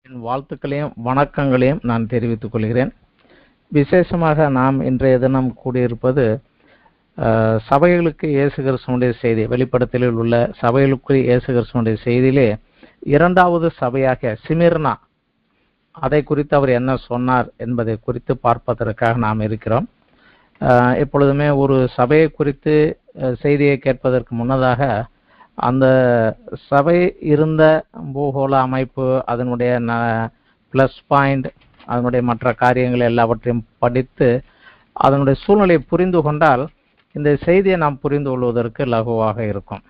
என் வாழ்த்துக்களையும் வணக்கங்களையும் நான் தெரிவித்துக் கொள்கிறேன். விசேஷமாக நாம் இன்றைய தினம் கூடியிருப்பது சபைகளுக்கு இயேசு கிறிஸ்துவினுடைய செய்தி, வெளிப்படுத்தலில் உள்ள சபைகளுக்கு இயேசு கிறிஸ்துவினுடைய செய்தியிலே இரண்டாவது சபையாக சிமிர்னா, அதை குறித்து அவர் என்ன சொன்னார் என்பதை குறித்து பார்ப்பதற்காக நாம் இருக்கிறோம். எப்பொழுதுமே ஒரு சபையை குறித்து செய்தியை கேட்பதற்கு முன்னதாக அந்த சபை இருந்த பூகோள அமைப்பு, அதனுடைய ப்ளஸ் பாயிண்ட், அதனுடைய மற்ற காரியங்கள் எல்லாவற்றையும் படித்து அதனுடைய சூழ்நிலையை புரிந்து கொண்டால் இந்த செய்தியை நாம் புரிந்து கொள்வதற்கு லகுவாக இருக்கும்.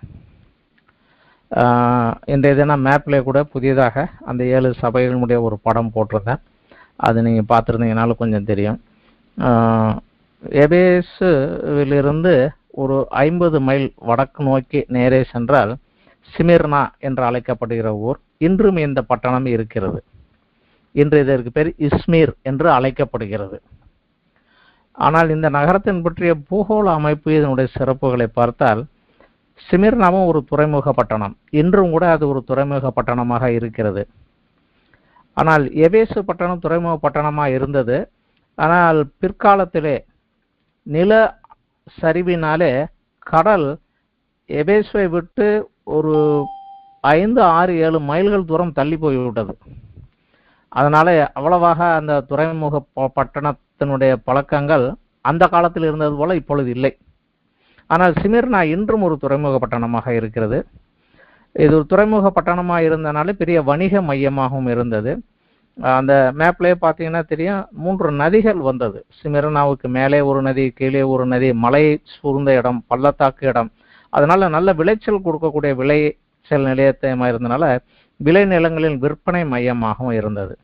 இன்றைய தினம் மேப்பில் கூட புதியதாக அந்த 7 சபைகளுடைய ஒரு படம் போட்டிருந்தேன். அது நீங்கள் பார்த்துருந்தீங்கனாலும் கொஞ்சம் தெரியும். எபேசுவிலிருந்து ஒரு 50 மைல் வடக்கு நோக்கி நேரே சென்றால் சிமிர்னா என்று அழைக்கப்படுகிற ஊர், இன்றும் இந்த பட்டணம் இருக்கிறது. இன்று இதற்கு பேர் இஸ்மீர் என்று அழைக்கப்படுகிறது. ஆனால் இந்த நகரத்தின் பற்றிய பூகோள அமைப்பு, இதனுடைய சிறப்புகளை பார்த்தால் சிமிர்னாவும் ஒரு துறைமுக பட்டணம், இன்றும் கூட அது ஒரு துறைமுக பட்டணமாக இருக்கிறது. ஆனால் எபேசு பட்டணம் துறைமுக பட்டணமாக இருந்தது. ஆனால் பிற்காலத்திலே நில சரிவினாலே கடல் எபேசுவை விட்டு ஒரு 5, 6, 7 மைல்கள் தூரம் தள்ளி போய்விட்டது. அதனால அவ்வளவாக அந்த துறைமுக பட்டணத்தினுடைய பழக்கங்கள் அந்த காலத்தில் இருந்தது போல இப்பொழுது இல்லை. ஆனால் சிமிர்னா இன்றும் ஒரு துறைமுக பட்டணமாக இருக்கிறது. இது ஒரு துறைமுக பட்டணமாக இருந்தனால பெரிய வணிக மையமாகவும் இருந்தது. அந்த மேப்லேயே பார்த்தீங்கன்னா தெரியும், 3 நதிகள் வந்தது. சிமிர்னாவுக்கு மேலே ஒரு நதி, கீழே ஒரு நதி, மலை சூழ்ந்த இடம், பள்ளத்தாக்கு இடம். அதனால நல்ல விளைச்சல் கொடுக்கக்கூடிய விளைச்சல் நிலையமாக இருந்தனால விளை நிலங்களின் விற்பனை மையமாகவும் இருந்தது.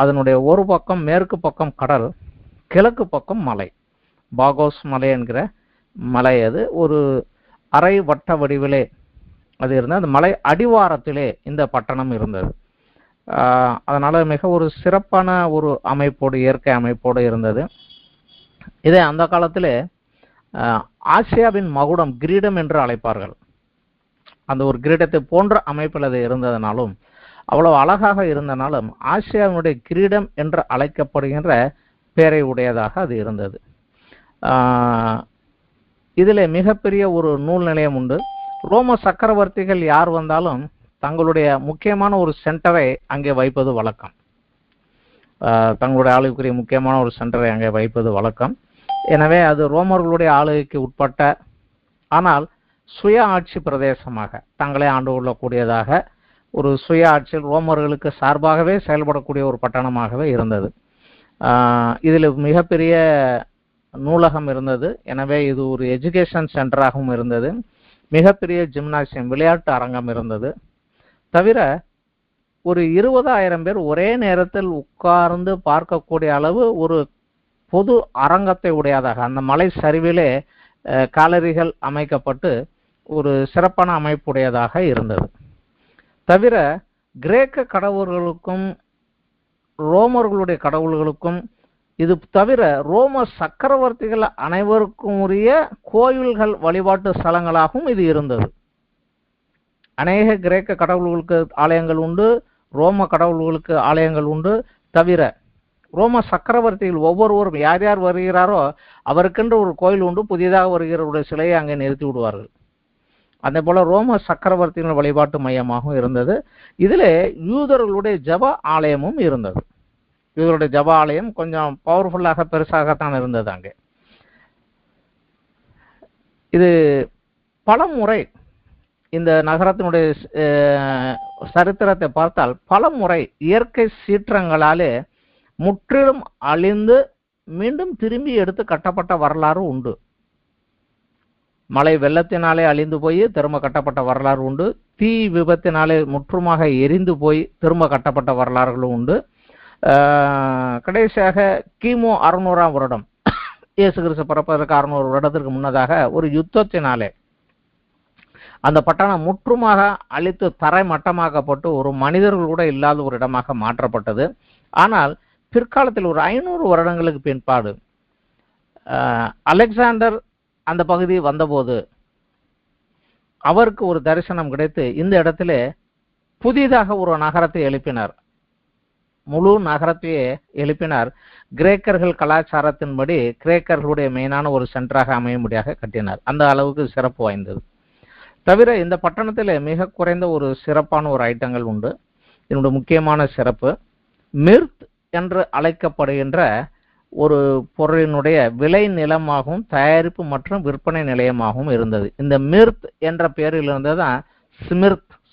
அதனுடைய ஒரு பக்கம் மேற்கு பக்கம் கடல், கிழக்கு பக்கம் மலை, பாகோஸ் மலை என்கிற மலை. அது ஒரு அரை வட்ட வடிவிலே அது இருந்தது. அந்த மலை அடிவாரத்திலே இந்த பட்டணம் இருந்தது. அதனால மிக ஒரு சிறப்பான ஒரு அமைப்போடு, இயற்கை அமைப்போடு இருந்தது. இதை அந்த காலத்திலே ஆசியாவின் மகுடம், கிரீடம் என்று அழைப்பார்கள். அந்த ஒரு கிரீடத்தை போன்ற அமைப்பில் அது இருந்ததனாலும், அவ்வளவு அழகாக இருந்தனாலும் ஆசியாவினுடைய கிரீடம் என்று அழைக்கப்படுகின்ற பெயரை உடையதாக அது இருந்தது. இதில் மிகப்பெரிய ஒரு நூல் நிலையம் உண்டு. ரோம சக்கரவர்த்திகள் யார் வந்தாலும் தங்களுடைய முக்கியமான ஒரு சென்டரை அங்கே வைப்பது வழக்கம். தங்களுடைய ஆளுகைக்குரிய முக்கியமான ஒரு சென்டரை அங்கே வைப்பது வழக்கம். எனவே அது ரோமர்களுடைய ஆளுகைக்கு உட்பட்ட, ஆனால் சுய ஆட்சி பிரதேசமாக தங்களே ஆண்டு கொள்ளக்கூடியதாக ஒரு சுய ஆட்சியில் ரோமர்களுக்கு சார்பாகவே செயல்படக்கூடிய ஒரு பட்டணமாகவே இருந்தது. இதில் மிகப்பெரிய நூலகம் இருந்தது. எனவே இது ஒரு எஜுகேஷன் சென்டராகவும் இருந்தது. மிகப்பெரிய ஜிம்னாசியம், விளையாட்டு அரங்கம் இருந்தது. தவிர ஒரு 20,000 பேர் ஒரே நேரத்தில் உட்கார்ந்து பார்க்கக்கூடிய அளவு ஒரு பொது அரங்கத்தை உடையதாக அந்த மலை சரிவிலே காலரிகள் அமைக்கப்பட்டு ஒரு சிறப்பான அமைப்புடையதாக இருந்தது. தவிர கிரேக்க கடவுள்களுக்கும் ரோமர்களுடைய கடவுள்களுக்கும், இது தவிர ரோம சக்கரவர்த்திகள் அனைவருக்கும் உரிய கோயில்கள், வழிபாட்டு ஸ்தலங்களாகவும் இது இருந்தது. அநேக கிரேக்க கடவுள்களுக்கு ஆலயங்கள் உண்டு, ரோம கடவுள்களுக்கு ஆலயங்கள் உண்டு. தவிர ரோம சக்கரவர்த்திகள் ஒவ்வொருவரும் யார் யார் வருகிறாரோ அவருக்கென்று ஒரு கோயில் உண்டு. புதிதாக வருகிறவருடைய சிலையை அங்கே நிறுத்தி விடுவார்கள். அதே போல ரோம சக்கரவர்த்திகள் வழிபாட்டு மையமாகவும் இருந்தது. இதில் யூதர்களுடைய ஜப ஆலயமும் இருந்தது. யூதருடைய ஜப ஆலயம் கொஞ்சம் பவர்ஃபுல்லாக, பெருசாகத்தான் இருந்தது அங்கே. இது பல முறை இந்த நகரத்தினுடைய சரித்திரத்தை பார்த்தால் பல முறை இயற்கை சீற்றங்களாலே முற்றிலும் அழிந்து மீண்டும் திரும்பி எடுத்து கட்டப்பட்ட வரலாறு உண்டு. மழை வெள்ளத்தினாலே அழிந்து போய் திரும்ப கட்டப்பட்ட வரலாறு உண்டு. தீ விபத்தினாலே முற்றுமாக எரிந்து போய் திரும்ப கட்டப்பட்ட வரலாறுகளும் உண்டு. கடைசியாக கிமு 600ஆம் வருடம், இயேசு கிறிஸ்து பிறப்பதற்கு 600 வருடத்திற்கு முன்னதாக ஒரு யுத்தத்தினாலே அந்த பட்டணம் முற்றுமாக அழித்து தரை மட்டமாக்கப்பட்டு ஒரு மனிதர்கள் கூட இல்லாத ஒரு இடமாக மாற்றப்பட்டது. ஆனால் பிற்காலத்தில் ஒரு 500 வருடங்களுக்கு பின்பாடு அலெக்சாண்டர் அந்த பகுதி வந்தபோது அவருக்கு ஒரு தரிசனம் கிடைத்து, இந்த இடத்துல புதிதாக ஒரு நகரத்தை எழுப்பினார். முழு நகரத்தையே எழுப்பினார். கிரேக்கர்கள் கலாச்சாரத்தின்படி கிரேக்கர்களுடைய மெயினான ஒரு சென்டராக அமையும்படியாக கட்டினார். அந்த அளவுக்கு சிறப்பு வாய்ந்தது. தவிர இந்த பட்டணத்தில் மிக குறைந்த ஒரு சிறப்பான ஒரு ஐட்டங்கள் உண்டு. இதனுடைய முக்கியமான சிறப்பு மிர்த் என்று அழைக்கப்படுகின்ற ஒரு பொருளினுடைய விளை நிலமாகவும் தயாரிப்பு மற்றும் விற்பனை நிலையமாகவும் இருந்தது. இந்த மிர்த் என்ற பெயரில் இருந்துதான்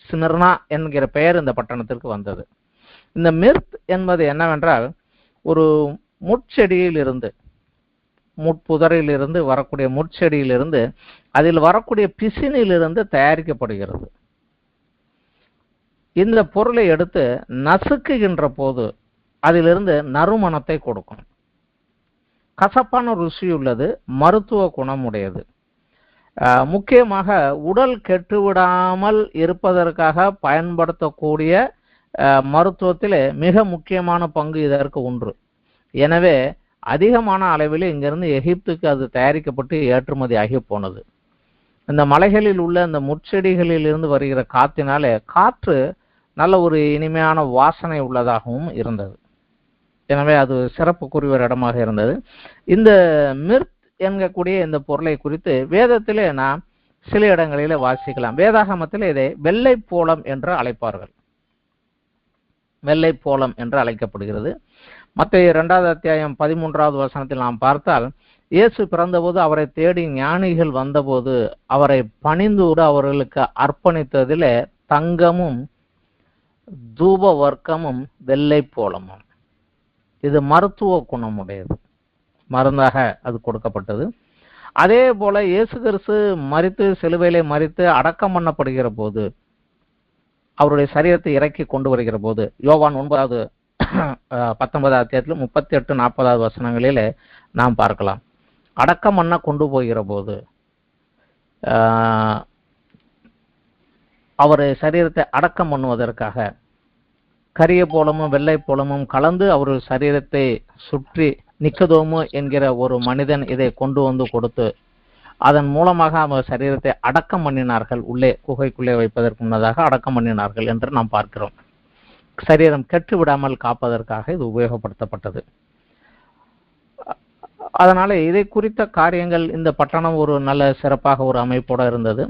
சிமிர்னா என்கிற பெயர் இந்த பட்டணத்திற்கு வந்தது. இந்த மிர்த் என்பது என்னவென்றால் ஒரு முட்செடியிலிருந்து, முட்புதரிலிருந்து வரக்கூடிய முட்செடியிலிருந்து அதில் வரக்கூடிய பிசினிலிருந்து தயாரிக்கப்படுகிறது. இந்த பொருளை எடுத்து நசுக்குகின்ற போது அதிலிருந்து நறுமணத்தை கொடுக்கும். கசப்பான ருசியுள்ளது, மருத்துவ குணமுடையது. முக்கியமாக உடல் கெட்டுவிடாமல் இருப்பதற்காக பயன்படுத்தக்கூடிய மருத்துவத்தில் மிக முக்கியமான பங்கு இதற்கு உண்டு. எனவே அதிகமான அளவில் இங்கிருந்து எகிப்துக்கு அது தயாரிக்கப்பட்டு ஏற்றுமதி ஆகி போனது. இந்த மலைகளில் உள்ள இந்த முட்செடிகளில் இருந்து வருகிற காற்றினாலே காற்று நல்ல ஒரு இனிமையான வாசனை உள்ளதாகவும் இருந்தது. எனவே அது சிறப்புக்குரிய ஒரு இடமாக இருந்தது. இந்த மிர்த் என்கக்கூடிய இந்த பொருளை குறித்து வேதத்திலே நாம் சில இடங்களிலே வாசிக்கலாம். வேதாகமத்தில் இதை வெள்ளை போலம் என்று அழைப்பார்கள். வெள்ளை போலம் என்று அழைக்கப்படுகிறது. மத்தேயு 2வது அத்தியாயம் 13வது வசனத்தில் நாம் பார்த்தால், இயேசு பிறந்தபோது அவரை தேடி ஞானிகள் வந்தபோது அவரை பணிந்து அவர்களுக்கு அர்ப்பணித்ததிலே தங்கமும் தூப வர்க்கமும் வெள்ளை போலமும். இது மருத்துவ குணமுடையது, மருந்தாக அது கொடுக்கப்பட்டது. அதே போல இயேசு கிறிஸ்து மரித்து சிலுவையிலே மரித்து அடக்கம் பண்ணப்படுகிற போது, அவருடைய சரீரத்தை இறக்கி கொண்டு வருகிற போது, யோவான் 9வது 19வது அத்தியாயத்தில் 38-40வது வசனங்களிலே நாம் பார்க்கலாம். அடக்கம் பண்ண கொண்டு போகிற போது அவருடைய சரீரத்தை அடக்கம் பண்ணுவதற்காக கரிய போலமும் வெள்ளை போலமும் கலந்து அவருடைய சரீரத்தை சுற்றி நிக்கதோமு என்கிற ஒரு மனிதன் இதை கொண்டு வந்து கொடுத்து அதன் மூலமாக அவர் சரீரத்தை அடக்கம் பண்ணினார்கள். உள்ளே குகைக்குள்ளே வைப்பதற்கு முன்னதாக அடக்கம் பண்ணினார்கள் என்று நாம் பார்க்கிறோம். சரீரம் கெட்டு விடாமல் காப்பதற்காக இது உபயோகப்படுத்தப்பட்டது. அதனால இதை குறித்த காரியங்கள் இந்த பட்டணம் ஒரு நல்ல சிறப்பாக ஒரு அமைப்போட இருந்தது.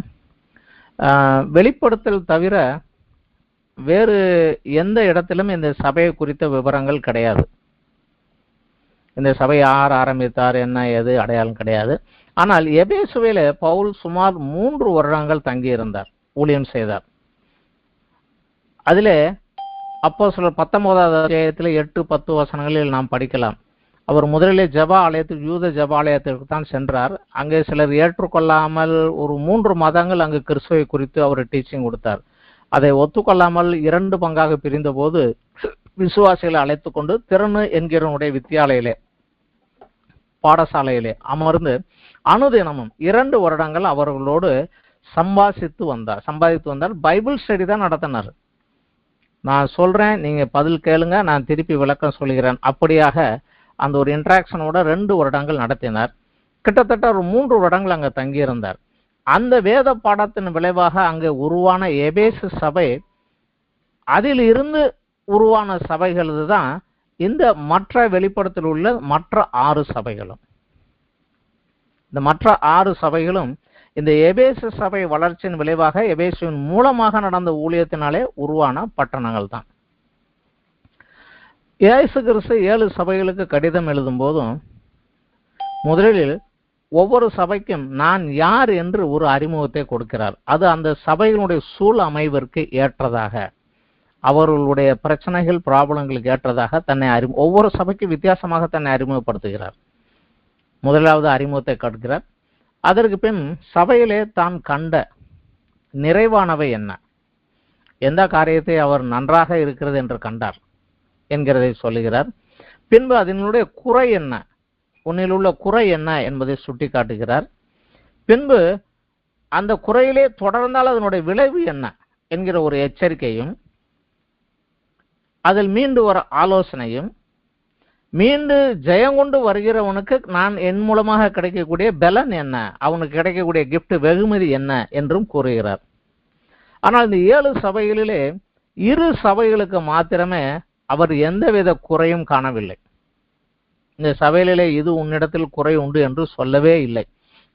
வெளிப்படுத்தல் தவிர வேறு எந்த இடத்திலும் இந்த சபையை குறித்த விவரங்கள் கிடையாது. இந்த சபை யார் ஆரம்பித்தார், என்ன ஏது அடையாளம் கிடையாது. ஆனால் எபேசுவில பவுல் சுமார் 3 வருடங்கள் தங்கியிருந்தார், ஊழியம் செய்தார். அதிலே அப்போஸ்தலர் 19வது அத்தியாயத்தில் 8-10 வசனங்களில் நாம் படிக்கலாம். அவர் முதலிலே ஜெப ஆலயத்துக்கு, யூத ஜெப ஆலயத்திற்கு தான் சென்றார். அங்கே சிலர் ஏற்றுக்கொள்ளாமல் ஒரு 3 மாதங்கள் அங்கு கிறிஸ்துவை குறித்து அவர் டீச்சிங் கொடுத்தார். அதை ஒத்துக்கொள்ளாமல் 2 பங்காக பிரிந்த போது விசுவாசிகளை அழைத்து கொண்டு திறனு என்கிறனுடைய வித்தியாலயிலே, பாடசாலையிலே அமர்ந்து அனுதினமும் 2 வருடங்கள் அவர்களோடு சம்பாதித்து வந்தார். பைபிள் ஸ்டடி தான் நடத்தினார். நான் சொல்றேன், நீங்க பதில் கேளுங்க, நான் திருப்பி விளக்கம் சொல்கிறேன். அப்படியாக அந்த ஒரு இன்ட்ராக்ஷனோட 2 வருடங்கள் நடத்தினார். கிட்டத்தட்ட ஒரு 3 வருடங்கள் அங்க தங்கியிருந்தார். அந்த வேத பாடத்தின் விளைவாக அங்கே உருவான எபேசு சபை, அதில் இருந்து உருவான சபைகள் தான் இந்த மற்ற வெளிப்படத்தில் உள்ள மற்ற 6 சபைகளும். இந்த மற்ற 6 சபைகளும் இந்த எபேசு சபை வளர்ச்சியின் விளைவாக எபேசுவின் மூலமாக நடந்த ஊழியத்தினாலே உருவான பட்டணங்கள் தான். இயேசு கிறிஸ்து 7 சபைகளுக்கு கடிதம் எழுதும் போதும் முதலில் ஒவ்வொரு சபைக்கும் நான் யார் என்று ஒரு அறிமுகத்தை கொடுக்கிறார். அது அந்த சபைகளுடைய சூழ் அமைவிற்கு ஏற்றதாக, அவர்களுடைய பிரச்சனைகள் ப்ராப்ளங்களுக்கு ஏற்றதாக தன்னை ஒவ்வொரு சபைக்கும் வித்தியாசமாக தன்னை அறிமுகப்படுத்துகிறார். முதலாவது அறிமுகத்தை கற்கிறார். அதற்கு பின் சபையிலே தான் கண்ட நிறைவானவை என்ன, எந்த காரியத்தை அவர் நன்றாக இருக்கிறது என்று கண்டார் என்கிறதை சொல்லுகிறார். பின்பு அதனுடைய குறை என்ன, உன்னில் உள்ள குறை என்ன என்பதை சுட்டி காட்டுகிறார். பின்பு அந்த குறையிலே தொடர்ந்தால் அதனுடைய விளைவு என்ன என்கிற ஒரு எச்சரிக்கையும், அதில் மீண்டு வர ஆலோசனையும், மீண்டு ஜெயங்கொண்டு வருகிறவனுக்கு நான் என் மூலமாக கிடைக்கக்கூடிய பலன் என்ன, அவனுக்கு கிடைக்கக்கூடிய கிஃப்ட் வெகுமதி என்ன என்றும் கூறுகிறார். ஆனால் இந்த 7 சபைகளிலே இரு சபைகளுக்கு மாத்திரமே அவர் எந்தவித குறையும் காணவில்லை. இந்த சபையிலே இது உன்னிடத்தில் குறை உண்டு என்று சொல்லவே இல்லை.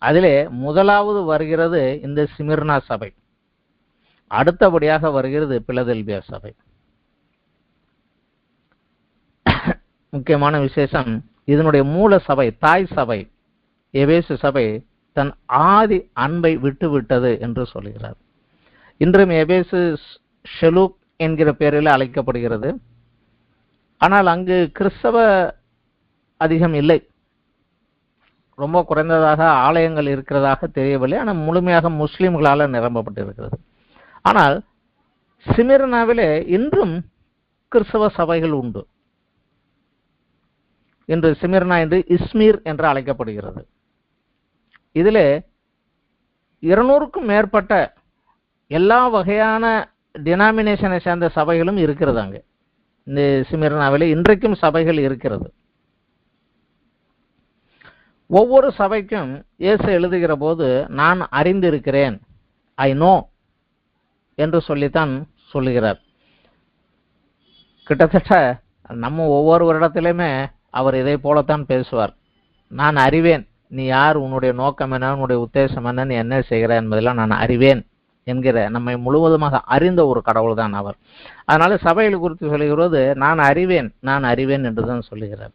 அதிலே முதலாவது வருகிறது இந்த சிமிர்னா சபை, அடுத்தபடியாக வருகிறது பிலதெல்பியா சபை. முக்கியமான விசேஷம், இதனுடைய மூல சபை, தாய் சபை எபேசு சபை தன் ஆதி அன்பை விட்டுவிட்டது என்று சொல்கிறார். இன்றும் எபேசு ஷெலூக் என்கிற பெயரில் அழைக்கப்படுகிறது. ஆனால் அங்கு கிறிஸ்தவ அதிகம் இல்லை, ரொம்ப குறைந்ததாக ஆலயங்கள் இருக்கிறதாக தெரியவில்லை. ஆனால் முழுமையாக முஸ்லிம்களால் நிரம்பப்பட்டிருக்கிறது. ஆனால் சிமிர்னாவிலே இன்றும் கிறிஸ்தவ சபைகள் உண்டு. இன்று சிமிர்னா என்று இஸ்மீர் என்று அழைக்கப்படுகிறது. இதிலே 200க்கும் மேற்பட்ட எல்லா வகையான டினாமினேஷனை சேர்ந்த சபைகளும் இருக்கிறது. அங்கே இந்த சிமிர்னாவிலே இன்றைக்கும் சபைகள் இருக்கிறது. ஒவ்வொரு சபைக்கும் இயேசு எழுதுகிற போது நான் அறிந்திருக்கிறேன், ஐ நோ என்று சொல்லித்தான் சொல்லுகிறார். கிட்டத்தட்ட நம்ம ஒவ்வொரு வருடத்திலுமே அவர் இதை போலத்தான் பேசுவார். நான் அறிவேன், நீ யார், உன்னுடைய நோக்கம் என்ன, உன்னுடைய உத்தேசம் என்ன, நீ என்ன செய்கிற என்பதெல்லாம் நான் அறிவேன் என்கிற நம்மை முழுவதுமாக அறிந்த ஒரு கடவுள் தான் அவர். அதனால சபைகள் குறித்து சொல்லுகிறது நான் அறிவேன், நான் அறிவேன் என்றுதான் சொல்லுகிறார்.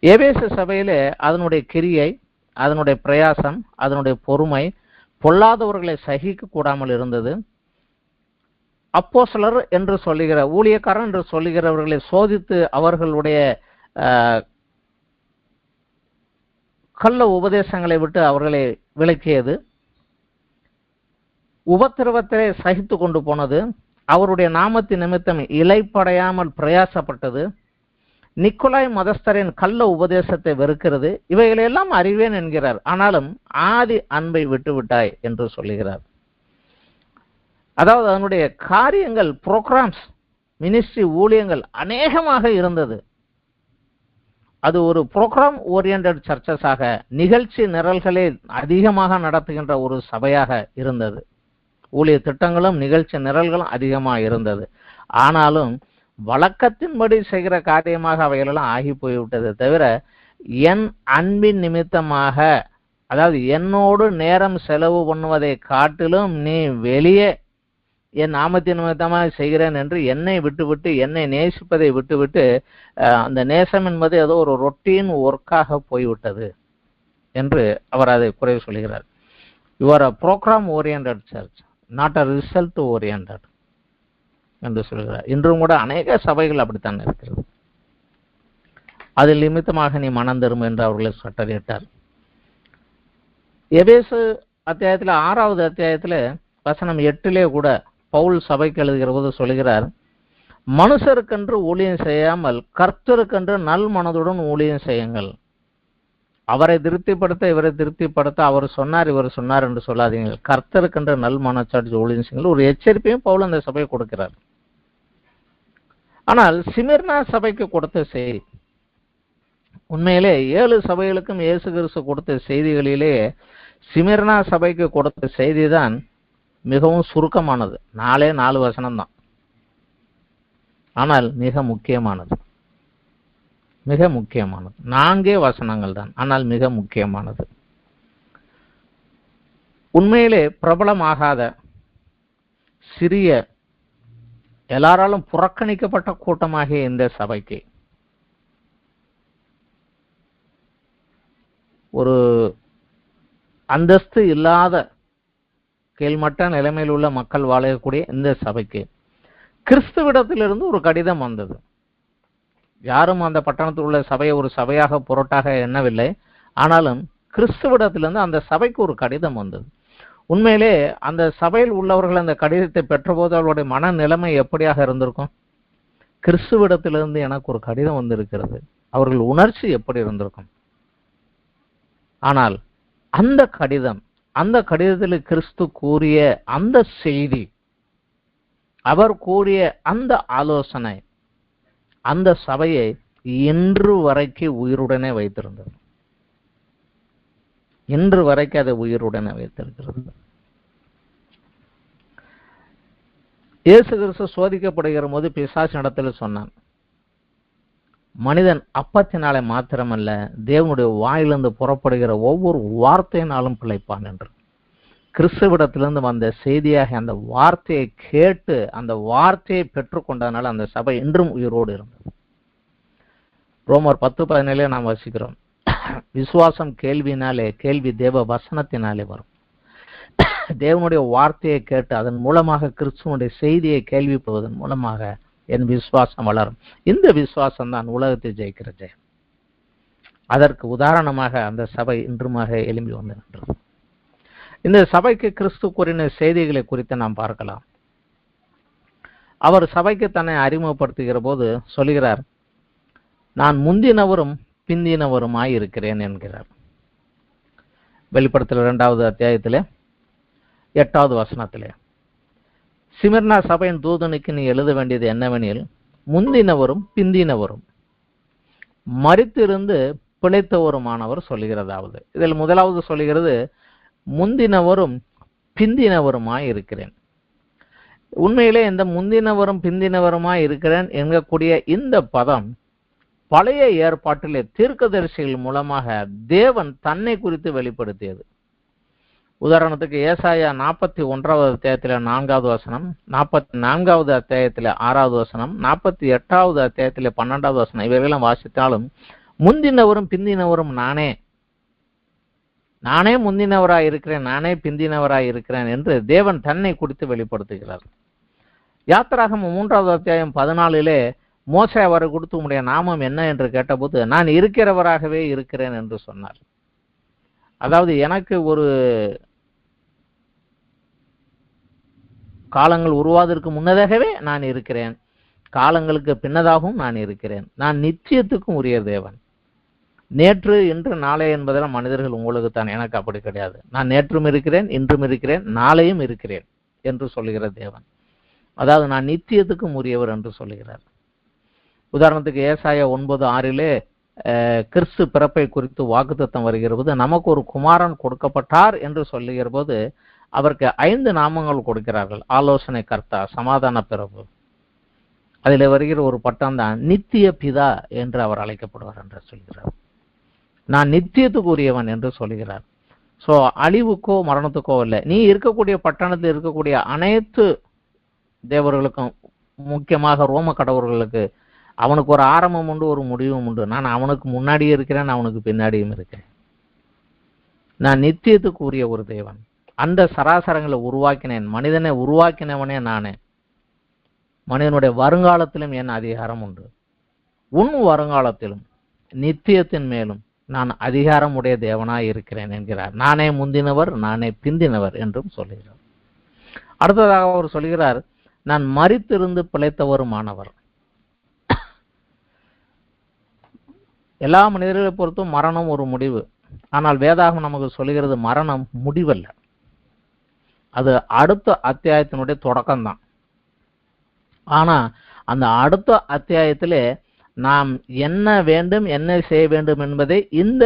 எபேசு சபையிலே அதனுடைய கிரியை, அதனுடைய பிரயாசம், அதனுடைய பொறுமை, பொல்லாதவர்களை சகிக்க கூடாமல் இருந்தது. அப்போஸ்தலர் என்று சொல்லுகிற, ஊழியக்காரன் என்று சொல்லுகிறவர்களை சோதித்து அவர்களுடைய கள்ள உபதேசங்களை விட்டு அவர்களை விலக்கியது. உபத்திரவத்தை சகித்து கொண்டு போனது. அவருடைய நாமத்தின் நிமித்தம் இலைப்படையாமல் பிரயாசப்பட்டது. நிக்கோலாய் மதஸ்தரின் கள்ள உபதேசத்தை வெறுக்கிறது. இவைகளெல்லாம் அறிவேன் என்கிறார். ஆனாலும் ஆதி அன்பை விட்டுவிட்டாய் என்று சொல்லுகிறார். அதாவது அதனுடைய காரியங்கள், புரோகிராம்ஸ், மினிஸ்ட்ரி, ஊழியங்கள் அநேகமாக இருந்தது. அது ஒரு புரோகிராம் ஓரியன்டட் சர்ச்சஸாக, நிகழ்ச்சி நிரல்களை அதிகமாக நடத்துகின்ற ஒரு சபையாக இருந்தது. ஊழிய திட்டங்களும் நிகழ்ச்சி நிரல்களும் அதிகமாக இருந்தது. ஆனாலும் வழக்கத்தின்படி செய்கிற காரியமாக அவைகளெல்லாம் ஆகி போய்விட்டது. தவிர என் அன்பின் நிமித்தமாக, அதாவது என்னோடு நேரம் செலவு பண்ணுவதை காட்டிலும் நீ வெளியே என் நாமத்தின் நிமித்தமாக செய்கிறேன் என்று என்னை விட்டுவிட்டு, என்னை நேசிப்பதை விட்டுவிட்டு, அந்த நேசம் என்பது ஏதோ ஒரு ரொட்டீன் ஒர்க்காக போய்விட்டது என்று அவர் அதை குறை சொல்கிறார். You are a program oriented church, not a result oriented என்று சொல்கிறார். இன்றும் கூட அநேக சபைகள் அப்படித்தான் இருக்கிறது. அதில் நிமித்தமாக நீ மனம் திரும்ப என்று அவர்களை கட்டளையிட்டார். எபேசு அத்தியாயத்தில் 6வது அத்தியாயத்தில் வசனம் 8 கூட பவுல் சபைக்கு எழுதுகிற போது சொல்கிறார், மனுஷருக்கென்று ஊழியம் செய்யாமல் கர்த்தருக்கென்று நல் மனதுடன் ஊழியம் செய்யுங்கள். அவரை திருப்திப்படுத்த, இவரை திருப்திப்படுத்த, அவர் சொன்னார் இவர் சொன்னார் என்று சொல்லாதீங்க, கர்த்தருக்கென்று நல் மனச்சாட்சி ஊழியம் செய்யுங்கள். ஒரு எச்சரிப்பையும் பவுல் அந்த சபையை கொடுக்கிறார். ஆனால் சிமிர்னா சபைக்கு கொடுத்த செய்தி, உண்மையிலே 7 சபைகளுக்கும் இயேசு கிறிஸ்து கொடுத்த செய்திகளிலே சிமிர்னா சபைக்கு கொடுத்த செய்தி தான் மிகவும் சுருக்கமானது. 4 வசனம்தான். ஆனால் மிக முக்கியமானது, மிக முக்கியமானது. 4 வசனங்கள் தான், ஆனால் மிக முக்கியமானது. உண்மையிலே பிரபலமாகாத, சிறிய, எல்லாராலும் புறக்கணிக்கப்பட்ட கூட்டமாகிய இந்த சபைக்கு ஒரு அந்தஸ்து இல்லாத கீழ்மட்ட நிலைமையில் உள்ள மக்கள் வாழக்கூடிய இந்த சபைக்கு கிறிஸ்துவிடத்திலிருந்து ஒரு கடிதம் வந்தது. யாரும் அந்த பட்டணத்தில் உள்ள சபையை ஒரு சபையாக பொருட்டாக எண்ணவில்லை. ஆனாலும் கிறிஸ்துவிடத்திலிருந்து அந்த சபைக்கு ஒரு கடிதம் வந்தது. உண்மையிலே அந்த சபையில் உள்ளவர்கள் அந்த கடிதத்தை பெற்றபோது அவர்களுடைய மன நிலைமை எப்படியாக இருந்திருக்கும்? கிறிஸ்துவிடத்திலிருந்து எனக்கு ஒரு கடிதம் வந்திருக்கிறது, அவர்கள் உணர்ச்சி எப்படி இருந்திருக்கும்? ஆனால் அந்த கடிதம், அந்த கடிதத்தில் கிறிஸ்து கூறிய அந்த செய்தி, அவர் கூறிய அந்த ஆலோசனை அந்த சபையை இன்று வரைக்கும் உயிருடனே வைத்திருந்தது. இன்று வரைக்கும் அதை உயிருடனே வைத்திருக்கிறது. இயேசு கிறிஸ்து சோதிக்கப்படுகிற போது பிசாசினிடத்தில் சொன்னான், மனிதன் அப்பத்தினாலே மாத்திரமல்ல தேவனுடைய வாயிலிருந்து புறப்படுகிற ஒவ்வொரு வார்த்தையினாலும் பிழைப்பான் என்று. கிறிஸ்துவிடத்திலிருந்து வந்த செய்தியாக அந்த வார்த்தையை கேட்டு அந்த வார்த்தையை பெற்றுக்கொண்டதனால அந்த சபை இன்றும் உயிரோடு இருந்தது. ரோமர் 10:17 நாம் வசிக்கிறோம், விசுவாசம் கேள்வினாலே, கேள்வி தேவ வசனத்தினாலே வரும். தேவனுடைய வார்த்தையை கேட்டு அதன் மூலமாக கிறிஸ்துவனுடைய செய்தியை கேள்விப்படுவதன் மூலமாக என் விசுவாசம் வளரும். இந்த விசுவாசம் தான் உலகத்தை ஜெயிக்கிற ஜெயம். அதற்கு உதாரணமாக அந்த சபை இன்றுமாக எழும்பி வந்து நின்றது. இந்த சபைக்கு கிறிஸ்து கூறின செய்திகளை குறித்து நாம் பார்க்கலாம். அவர் சபைக்கு தன்னை அறிமுகப்படுத்துகிற போது சொல்கிறார், நான் முந்தினவரும் பிந்தினவருமாய் இருக்கிறேன் என்கிறார். வெளிப்படுத்தல் 2வது அத்தியாயத்திலே 8வது வசனத்திலே, சிமிர்னா சபையின் தூதனுக்கு நீ எழுத வேண்டியது என்னவெனில், முந்தினவரும் பிந்தினவரும் மரித்திருந்து பிழைத்தவருமானவர் சொல்லுகிறதாவது. இதில் முதலாவது சொல்லுகிறது, முந்தினவரும் பிந்தினவருமாய் இருக்கிறேன். உண்மையிலே இந்த முந்தினவரும் பிந்தினவருமாய் இருக்கிறேன் என்கக்கூடிய இந்த பதம் பழைய ஏற்பாட்டிலே தீர்க்கதரிசிகள் மூலமாக தேவன் தன்னை குறித்து வெளிப்படுத்தியது. உதாரணத்துக்கு ஏசாயா 41வது அத்தியாயத்தில் 4வது வசனம், 44வது அத்தியாயத்தில் 6வது வசனம், 48வது அத்தியாயத்தில் 12வது வசனம், இவைகளெல்லாம் வாசித்தாலும் முந்தினவரும் பிந்தினவரும் நானே, நானே முந்தினவராய் இருக்கிறேன், நானே பிந்தினவராய் இருக்கிறேன் என்று தேவன் தன்னை குறித்து வெளிப்படுத்துகிறார். யாத்திராகமம் 3வது அத்தியாயம் 14 மோசே அவரை கொடுத்து உம்முடைய நாமம் என்ன என்று கேட்டபோது நான் இருக்கிறவராகவே இருக்கிறேன் என்று சொன்னார். அதாவது எனக்கு ஒரு காலங்கள் உருவாவதற்கு முன்னதாகவே நான் இருக்கிறேன், காலங்களுக்கு பின்னதாகவும் நான் இருக்கிறேன். நான் நிச்சயத்துக்கும் உரிய தேவன். நேற்று இன்று நாளை என்பதெல்லாம் மனிதர்கள் உங்களுக்கு தான், எனக்கு அப்படி கிடையாது. நான் நேற்றும் இருக்கிறேன், இன்றும் இருக்கிறேன், நாளையும் இருக்கிறேன் என்று சொல்லுகிற தேவன். அதாவது நான் நித்தியத்துக்கும் உரியவர் என்று சொல்லுகிறார். உதாரணத்துக்கு ஏசாயா 9:6 கிறிஸ்து பிறப்பை குறித்து வாக்குத்தத்தம் வருகிற போது நமக்கு ஒரு குமாரன் கொடுக்கப்பட்டார் என்று சொல்லுகிற போது அவருக்கு 5 நாமங்கள் கொடுக்கிறார்கள். ஆலோசனை கர்த்தா, சமாதான பிரபு. அதில் வருகிற ஒரு பட்டம் தான் நித்திய பிதா என்று அவர் அழைக்கப்படுவார் என்று சொல்கிறார். நான் நித்தியத்துக்கு உரியவன் என்று சொல்கிறார். ஸோ அழிவுக்கோ மரணத்துக்கோ இல்லை. நீ இருக்கக்கூடிய பட்டணத்தில் இருக்கக்கூடிய அனைத்து தேவர்களுக்கும், முக்கியமாக ரோம கடவுர்களுக்கு, அவனுக்கு ஒரு ஆரம்பம் உண்டு, ஒரு முடிவும் உண்டு. நான் அவனுக்கு முன்னாடியே இருக்கிறேன், அவனுக்கு பின்னாடியும் இருக்கிறேன். நான் நித்தியத்துக்கு உரிய ஒரு தேவன். அந்த சராசரங்களை உருவாக்கினேன், மனிதனை உருவாக்கினவனே நானே. மனிதனுடைய வருங்காலத்திலும் என் அதிகாரம் உண்டு. உன் வருங்காலத்திலும் நித்தியத்தின் மேலும் நான் அதிகாரம் உடைய தேவனாய் இருக்கிறேன் என்கிறார். நானே முந்தினவர், நானே பிந்தினவர் என்றும் சொல்கிறார். அடுத்ததாக அவர் சொல்கிறார், நான் மரித்திருந்து பிழைத்தவருமானவர். எல்லா மனிதர்களை பொறுத்தும் மரணம் ஒரு முடிவு. ஆனால் வேதாகம் நமக்கு சொல்கிறது மரணம் முடிவல்ல, அது அடுத்த அத்தியாயத்தினுடைய தொடக்கம்தான். ஆனா அந்த அடுத்த அத்தியாயத்திலே நாம் என்ன வேண்டும், என்ன செய்ய வேண்டும் என்பதை இந்த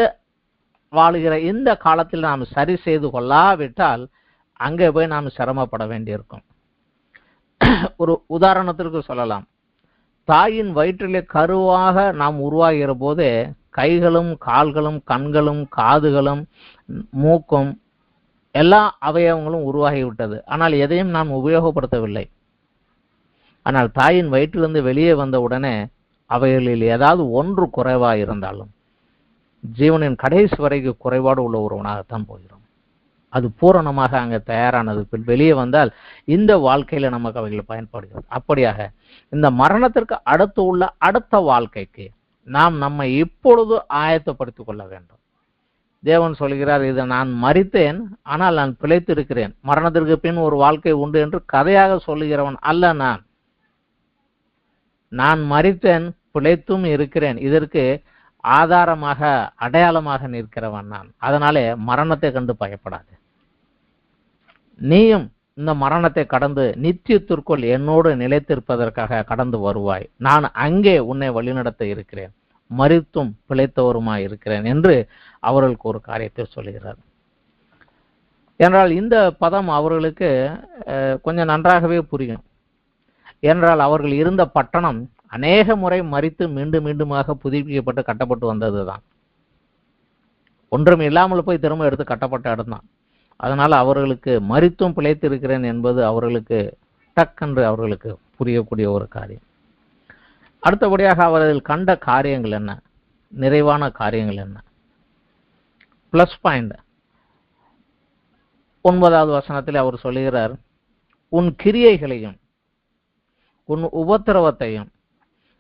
வாழுகிற இந்த காலத்தில் நாம் சரி செய்து கொள்ளாவிட்டால் அங்கே போய் நாம் சிரமப்பட வேண்டியிருக்கும். ஒரு உதாரணத்திற்கு சொல்லலாம், தாயின் வயிற்றிலே கருவாக நாம் உருவாகிற போதே கைகளும் கால்களும் கண்களும் காதுகளும் மூக்கும் எல்லா அவயவங்களும் உருவாகிவிட்டது. ஆனால் எதையும் நாம் உபயோகப்படுத்தவில்லை. ஆனால் தாயின் வயிற்றிலிருந்து வெளியே வந்த உடனே அவைகளில் ஏதாவது ஒன்று குறைவாக இருந்தாலும் ஜீவனின் கடைசி வரைக்கு குறைபாடு உள்ள ஒருவனாகத்தான் போகிறோம். அது பூரணமாக அங்கே தயாரானது வெளியே வந்தால் இந்த வாழ்க்கையில நமக்கு அவைகள் பயன்படுகிறது. அப்படியாக இந்த மரணத்திற்கு அடுத்து உள்ள அடுத்த வாழ்க்கைக்கு நாம் நம்மை இப்பொழுது ஆயத்தப்படுத்திக் கொள்ள வேண்டும். தேவன் சொல்கிறார், இதை நான் மரித்தேன், ஆனால் நான் பிழைத்திருக்கிறேன், மரணத்திற்கு பின் ஒரு வாழ்க்கை உண்டு என்று கதையாக சொல்லுகிறவன் அல்ல நான். நான் மரித்தேன், பிழைத்தும் இருக்கிறேன். இதற்கு ஆதாரமாக அடையாளமாக நிற்கிறவன் நான். அதனாலே மரணத்தை கண்டு பயப்படாது. நீயும் இந்த மரணத்தை கடந்து நித்தியத்திற்குள் என்னோடு நிலைத்திருப்பதற்காக கடந்து வருவாய். நான் அங்கே உன்னை வழிநடத்த இருக்கிறேன், மரித்தும் பிழைத்தவருமாய் இருக்கிறேன் என்று அவர்களுக்கு ஒரு காரியத்தை சொல்கிறார். என்றால் இந்த பதம் அவர்களுக்கு கொஞ்சம் நன்றாகவே புரியும். என்றால் அவர்கள் இருந்த பட்டணம் அநேக முறை மரித்து மீண்டும் மீண்டுமாக புதுப்பிக்கப்பட்டு கட்டப்பட்டு வந்ததுதான். ஒன்றும் இல்லாமல் போய் திரும்ப எடுத்து கட்டப்பட்ட இடம்தான். அதனால அவர்களுக்கு மரித்தும் பிழைத்திருக்கிறேன் என்பது அவர்களுக்கு டக்கென்று அவர்களுக்கு புரியக்கூடிய ஒரு காரியம். அடுத்தபடியாக அவர்கள் கண்ட காரியங்கள் என்ன, நிறைவான காரியங்கள் என்ன? பிளஸ் பாயிண்ட் 9வது வசனத்தில் அவர் சொல்லுகிறார், உன் கிரியைகளையும் உன் உபத்திரவத்தையும்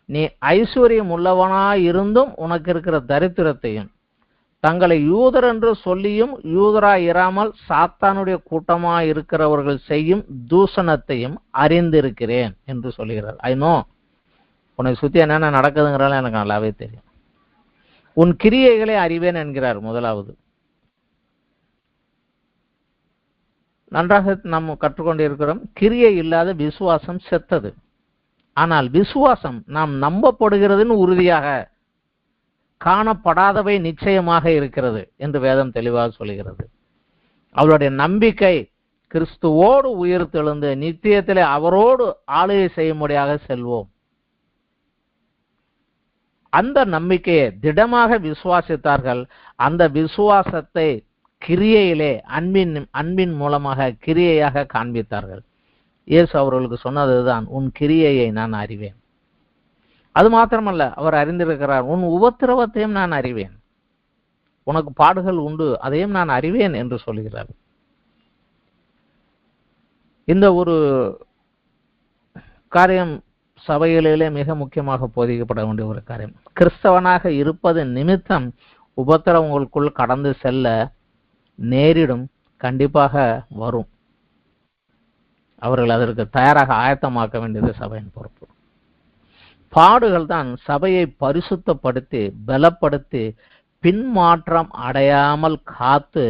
நீ ஐஸ்வர்யம் உள்ளவனாயிருந்தும் உனக்கு இருக்கிற தரித்திரத்தையும் தங்களை யூதர் என்று சொல்லியும் யூதராய் இராமல் சாத்தானுடைய கூட்டமாய் இருக்கிறவர்கள் செய்யும் தூஷணத்தையும் அறிந்திருக்கிறேன் என்று சொல்லுகிறார். ஐ நோ, உனக்கு சுத்தி என்னென்ன நடக்குதுங்கிறாலும் எனக்கு நல்லாவே தெரியும். உன் கிரியைகளை அறிவேன் என்கிறார். முதலாவது நன்றாக நாம் கற்றுக்கொண்டிருக்கிறோம், கிரியை இல்லாத விசுவாசம் செத்தது. ஆனால் விசுவாசம் நாம் நம்பப்படுகிறதுன்னு உறுதியாக, காணப்படாதவை நிச்சயமாக இருக்கிறது என்று வேதம் தெளிவாக சொல்கிறது. அவளுடைய நம்பிக்கை கிறிஸ்துவோடு உயிர்த்தெழுந்து நித்தியத்திலே அவரோடு ஆளுகை செய்யும்படியாக செல்வோம். அந்த நம்பிக்கையை திடமாக விசுவாசித்தார்கள். அந்த விசுவாசத்தை கிரியையிலே அன்பின் மூலமாக கிரியையாக காண்பித்தார்கள். இயேசு அவர்களுக்கு சொன்னதுதான், உன் கிரியையை நான் அறிவேன். அது மாத்திரமல்ல, அவர் அறிந்திருக்கிறார், உன் உபத்திரவத்தையும் நான் அறிவேன், உனக்கு பாடுகள் உண்டு, அதையும் நான் அறிவேன் என்று சொல்கிறார். இந்த ஒரு காரியம் சபைகளிலே மிக முக்கியமாக போதிக்கப்பட வேண்டிய ஒரு காரியம். கிறிஸ்தவனாக இருப்பது நிமித்தம் உபத்திரவங்களுக்குள் கடந்து செல்ல நேரிடும், கண்டிப்பாக வரும். அவர்கள் அதற்கு தயாராக ஆயத்தமாக்க வேண்டியது சபையின் பொறுப்பு. பாடுகள் தான் சபையை பரிசுத்தப்படுத்தி பலப்படுத்தி பின்மாற்றம் அடையாமல் காத்து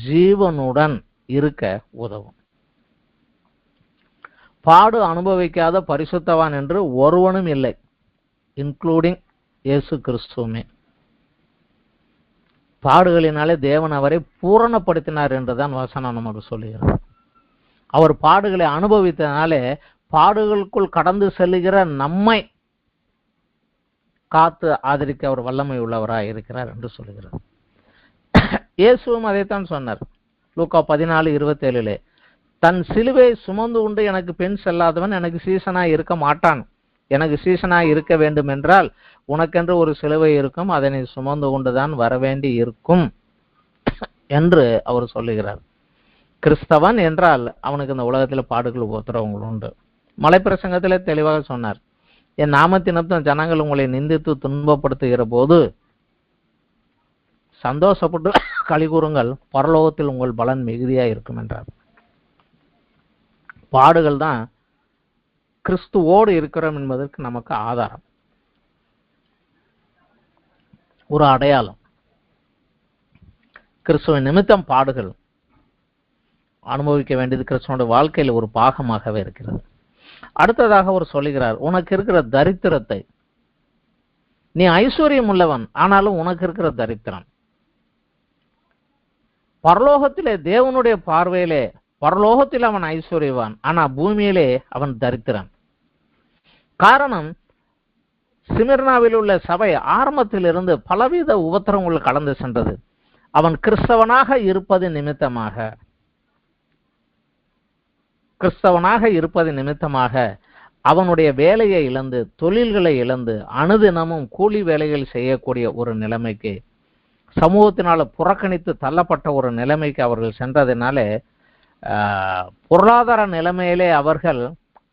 ஜீவனுடன் இருக்க உதவும். பாடு அனுபவிக்காத பரிசுத்தவான் என்று ஒருவனும் இல்லை, இன்க்ளூடிங் இயேசு கிறிஸ்துவுமே. பாடுகளினாலே தேவன் அவரை பூரணப்படுத்தினார் என்றுதான் வசனம் நமக்கு சொல்லுகிறது. அவர் பாடுகளை அனுபவித்தனாலே பாடுகளுக்குள் கடந்து செல்லுகிற நம்மை காத்து ஆதரிக்க அவர் வல்லமை உள்ளவராய் இருக்கிறார் என்று சொல்லுகிறார். இயேசுவும் அதைத்தான் சொன்னார். லூக்கா 14:27 தன் சிலுவை சுமந்து கொண்டு எனக்கு பின் செல்லாதவன் எனக்கு சீசனாய் இருக்க மாட்டான். எனக்கு சீசனாய் இருக்க வேண்டும் என்றால் உனக்கென்று ஒரு சிலுவை இருக்கும், அதனை சுமந்து கொண்டுதான் வரவேண்டி இருக்கும் என்று அவர் சொல்லுகிறார். கிறிஸ்தவன் என்றால் அவனுக்கு இந்த உலகத்தில் பாடுகள் உபத்திரவங்கள் உண்டு. மலைப்பிரசங்கத்திலே தெளிவாக சொன்னார், என் நாமத்தினத்தும் ஜனங்கள் உங்களை நிந்தித்து துன்பப்படுத்துகிற போது சந்தோஷப்பட்டு களி கூறுங்கள், பரலோகத்தில் உங்கள் பலன் மிகுதியா இருக்கும் என்றார். பாடுகள் தான் கிறிஸ்துவோடு இருக்கிறோம் என்பதற்கு நமக்கு ஆதாரம், ஒரு அடையாளம். கிறிஸ்துவின் நிமித்தம் பாடுகள் அனுபவிக்க வேண்டியது கிறிஸ்துவனுடைய வாழ்க்கையில் ஒரு பாகமாகவே இருக்கிறது. அடுத்ததாக அவர் சொல்லுகிறார், உனக்கு இருக்கிற தரித்திரத்தை, நீ ஐஸ்வர்யம் உள்ளவன் ஆனாலும் உனக்கு இருக்கிற தரித்திரம், பரலோகத்திலே தேவனுடைய பார்வையிலே பரலோகத்தில் அவன் ஐஸ்வர்யவான், ஆனா பூமியிலே அவன் தரித்திரன். காரணம், சிமிர்னாவில் உள்ள சபை ஆரம்பத்திலிருந்து பலவித உபத்திரங்கள் கடந்து சென்றது. அவன் கிறிஸ்தவனாக இருப்பது நிமித்தமாக அவனுடைய வேலையை இழந்து, தொழில்களை இழந்து, அனுதினமும் கூலி வேலைகள் செய்யக்கூடிய ஒரு நிலைமைக்கு, சமூகத்தினால புறக்கணித்து தள்ளப்பட்ட ஒரு நிலைமைக்கு அவர்கள் சென்றதினாலே பொருளாதார நிலைமையிலே அவர்கள்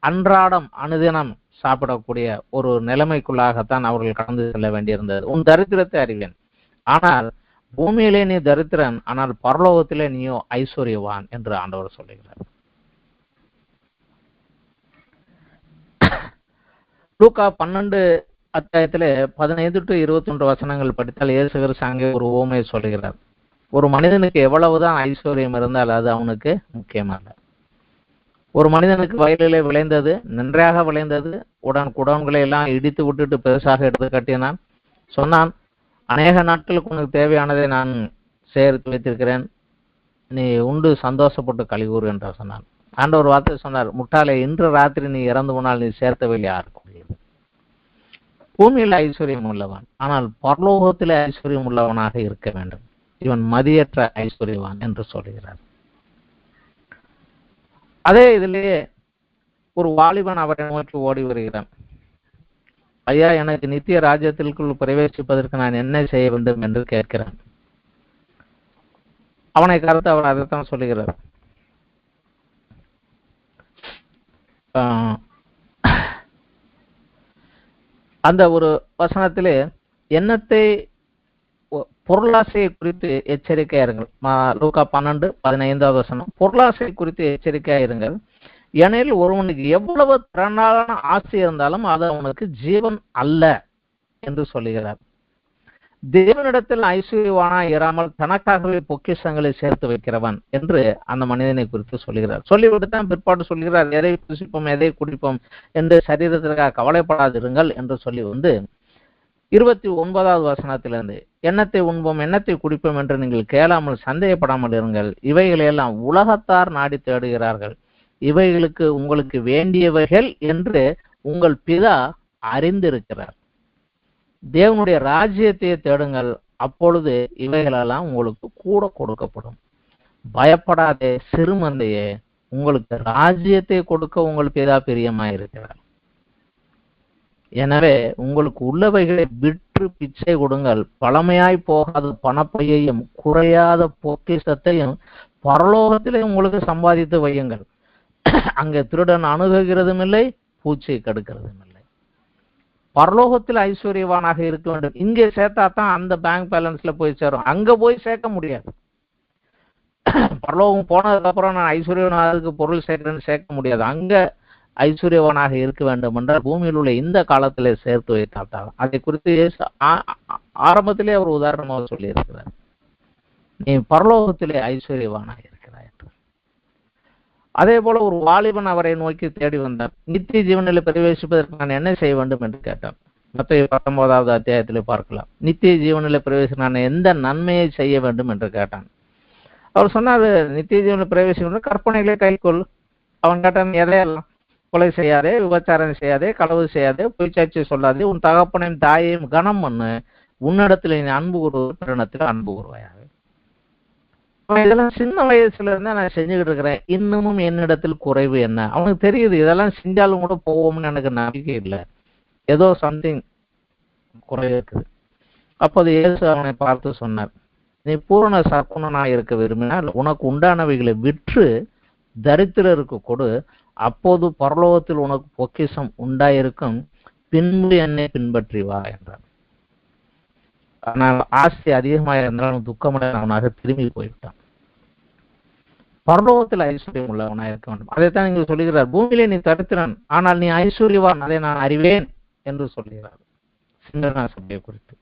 அன்றாடம் அனுதினம் சாப்பிடக்கூடிய ஒரு நிலைமைக்குள்ளாகத்தான் அவர்கள் கடந்து செல்ல வேண்டியிருந்தது. உன் தரித்திரத்தை அறிவேன், ஆனால் பூமியிலே நீ தரித்திரன், ஆனால் பரலோகத்திலே நீயோ ஐஸ்வர்யவான் என்று ஆண்டவர் சொல்லுகிறார். லூக்கா 12 அத்தியாயத்திலே 15 to 21 வசனங்கள் படித்தால் இயேசு கிறிஸ்து அங்கே ஒரு உவமையை சொல்லுகிறார். ஒரு மனிதனுக்கு எவ்வளவுதான் ஐஸ்வர்யம் இருந்தால் அது அவனுக்கு முக்கியமல்ல. ஒரு மனிதனுக்கு வயலிலே விளைந்தது, நன்றாக விளைந்தது, குடங்களை எல்லாம் இடித்து விட்டுட்டு பெருசாக எடுத்து கட்டினான். சொன்னான், அநேக நாட்களுக்கு உனக்கு தேவையானதை நான் சேர்த்து வைத்திருக்கிறேன், நீ உண்டு சந்தோஷப்பட்டு கழிவுறு என்று சொன்னான். ஆண்டவர் வார்த்தை சொன்னார், முட்டாளே, இன்று ராத்திரி நீ இறந்து போனால் நீ சேர்த்தவையில் யாருக்கும் பூமியில் ஐஸ்வர்யம் உள்ளவன், ஆனால் பரலோகத்தில் ஐஸ்வர்யம் உள்ளவனாக இருக்க வேண்டும். இவன் மதியற்ற ஐஸ்வர்யவான் என்று சொல்கிறார். அதே இதிலேயே ஒரு வாலிபன் அவரை நோக்கி ஓடி வருகிறான். ஐயா, எனக்கு நித்திய ராஜ்யத்திற்குள் பிரவேசிப்பதற்கு நான் என்ன செய்ய வேண்டும் என்று கேட்கிறான். அவனை கருத்து அவர் அதைத்தான் சொல்லுகிறார். அந்த ஒரு வசனத்திலே எண்ணத்தை பொருளாசையை குறித்து எச்சரிக்கையா இருங்கள். லூக்கா 12:15 வசனம், பொருளாசை குறித்து எச்சரிக்கையா இருங்கள். ஏனெனில் ஒருவனுக்கு எவ்வளவு திறனான ஆசை இருந்தாலும் அது அவனுக்கு ஜீவன் அல்ல என்று சொல்லுகிறார். தேவனிடத்தில் ஐஸ்வர்யவானா இராமல் தனக்காகவே பொக்கிஷங்களை சேர்த்து வைக்கிறவன் என்று அந்த மனிதனை குறித்து சொல்லுகிறார். சொல்லிவிட்டு தான் பிற்பாடு சொல்கிறார், எதை புசிப்போம் எதை குடிப்போம் என்று சரீரத்திற்காக கவலைப்படாதிருங்கள் என்று சொல்லி 29வது வசனத்திலிருந்து, எண்ணத்தை உண்போம் எண்ணத்தை குடிப்போம் என்று நீங்கள் கேளாமல் சந்தேகப்படாமல் இருங்கள். இவைகளெல்லாம் உலகத்தார் நாடி தேடுகிறார்கள், இவைகளுக்கு உங்களுக்கு வேண்டியவைகள் என்று உங்கள் பிதா அறிந்திருக்கிறார். தேவனுடைய ராஜ்யத்தை தேடுங்கள், அப்பொழுது இவைகளெல்லாம் உங்களுக்கு கூட கொடுக்கப்படும். பயப்படாதே சிறுமந்தையே, உங்களுக்கு ராஜ்யத்தை கொடுக்க உங்கள் பிதா பிரியமாயிருக்கிறார். எனவே உங்களுக்கு உள்ளவைகளை விற்று பிச்சை கொடுங்கள், பழமையாய் போகாத பணப்பையையும் குறையாத பொக்கிஷத்தையும் பரலோகத்திலே உங்களுக்கு சம்பாதித்து வையுங்கள். அங்கே திருடன் அணுகுகிறதும் இல்லை, பூச்சி கெடுக்கிறதும் இல்லை. பரலோகத்தில் ஐஸ்வர்யவானாக இருக்க வேண்டும். இங்கே சேர்த்தா தான் அந்த பேங்க் பேலன்ஸ்ல போய் சேரும், அங்க போய் சேர்க்க முடியாது. பரலோகம் போனதுக்கு அப்புறம் நான் ஐஸ்வர்யவானாக பொருள் சேர்க்கிறேன்னு சேர்க்க முடியாது. அங்க ஐஸ்வர்யவானாக இருக்க வேண்டும் என்றால் பூமியில் உள்ள இந்த காலத்திலே சேர்த்து வைத்தால். அதை குறித்து ஆரம்பத்திலே அவர் உதாரணமாக சொல்லி இருக்கிறார், நீ பரலோகத்திலே ஐஸ்வர்யவானாக இருக்கிறாய் என்று. அதே போல ஒரு வாலிபன் அவரை நோக்கி தேடி வந்தார். நித்திய ஜீவனில் பிரவேசிப்பதற்கு நான் என்ன செய்ய வேண்டும் என்று கேட்டார். மத்தேயு 19வது அத்தியாயத்திலே பார்க்கலாம். நித்திய ஜீவனில் பிரவேசிக்க நான் எந்த நன்மையை செய்ய வேண்டும் என்று கேட்டான். அவர் சொன்னார், நித்திய ஜீவனில் பிரவேசிக்க கற்பனைகளை கைக்கொள். அவன் கேட்டான், எதையெல்லாம்? கொலை செய்யாதே, விபச்சாரம் செய்யாதே, களவு செய்யாதே, பொய்ச்சாட்சி சொல்லாதே, உன் தகப்பனையும் தாயையும் கனம் பண்ணு, உன்னிடத்தில் நீ அன்பு கூறுவது பிறனிடத்தில் அன்பு கூறுவாயாக. இதெல்லாம் சின்ன வயசுல இருந்தா நான் செஞ்சுக்கிட்டு இருக்கிறேன், இன்னமும் என்னிடத்தில் குறைவு என்ன? அவனுக்கு தெரியுது இதெல்லாம் செஞ்சாலும் கூட போவோம்னு எனக்கு நம்பிக்கை இல்லை, ஏதோ சம்திங் குறை இருக்குது. அப்போது இயேசு அவனை பார்த்து சொன்னார், நீ பூரண சர்க்குணனாக இருக்க விரும்பினால் உனக்கு உண்டானவைகளை விற்று தரித்திரருக்கு கொடு, அப்போது பரலோகத்தில் உனக்கு பொக்கிஷம் உண்டாயிருக்கும், பின்பு என்னை பின்பற்றி வா என்றார். ஆனால் ஆசை அதிகமாக இருந்தாலும் துக்கமடைய அவனாக திரும்பி போய்விட்டான். பரலோகத்தில் ஐஸ்வர்யம் உள்ளவனாக இருக்க வேண்டும். அதைத்தான் நீங்கள் சொல்லுகிறார், பூமியிலே நீ தரித்திரன் ஆனால் நீ ஐஸ்வர்யவான், அதை நான் அறிவேன் என்று சொல்கிறார் சிந்தனா சபையை குறித்து.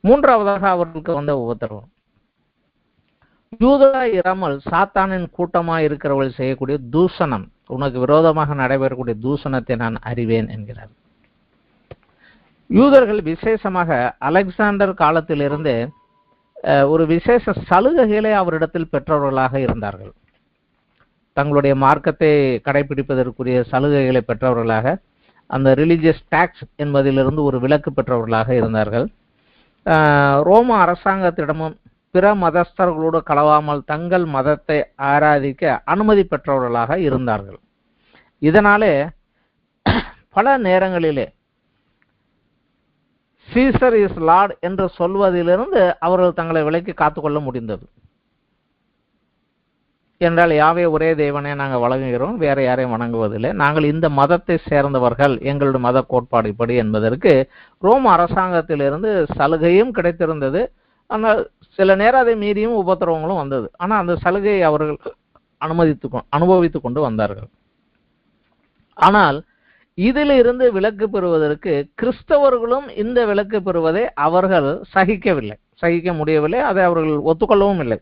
மூன்றாவதாக அவர்களுக்கு வந்த உபத்திரவம், யூதரா இராமல் சாத்தானின் கூட்டமாக இருக்கிறவர்கள் செய்யக்கூடிய தூஷணம், உனக்கு விரோதமாக நடைபெறக்கூடிய தூஷணத்தை நான் அறிவேன் என்கிறார். யூதர்கள் விசேஷமாக அலெக்சாண்டர் காலத்திலிருந்து ஒரு விசேஷ சலுகைகளை அவரிடத்தில் பெற்றவர்களாக இருந்தார்கள். தங்களுடைய மார்க்கத்தை கடைபிடிப்பதற்குரிய சலுகைகளை பெற்றவர்களாக, அந்த ரிலிஜியஸ் டாக்ஸ் என்பதிலிருந்து ஒரு விலக்கு பெற்றவர்களாக இருந்தார்கள். ரோம அரசாங்கத்திடமும் பிற மதஸ்தர்களோடு கலவாமல் தங்கள் மதத்தை ஆராதிக்க அனுமதி பெற்றவர்களாக இருந்தார்கள். இதனாலே பல நேரங்களிலே சீசர் இஸ் லார்ட் என்று சொல்வதிலிருந்து அவர்கள் தங்களை விலக்கி காத்துக்கொள்ள முடிந்தது. என்றால் யாவே ஒரே தேவனே நாங்கள் வணங்குகிறோம், வேற யாரையும் வணங்குவதில்லை, நாங்கள் இந்த மதத்தை சேர்ந்தவர்கள், எங்களுடைய மத கோட்பாடு இப்படி என்பதற்கு ரோம அரசாங்கத்திலிருந்து சலுகையும் கிடைத்திருந்தது. ஆனால் சில நேரம் அதை மீறியும் உபத்திரவங்களும் வந்தது. ஆனால் அந்த சலுகையை அவர்கள் அனுபவித்து கொண்டு வந்தார்கள். ஆனால் இதிலிருந்து விலக்கு பெறுவதற்கு கிறிஸ்தவர்களும் இந்த விலக்கு பெறுவதை அவர்கள் சகிக்க முடியவில்லை, அதை அவர்கள் ஒத்துக்கொள்ளவும் இல்லை.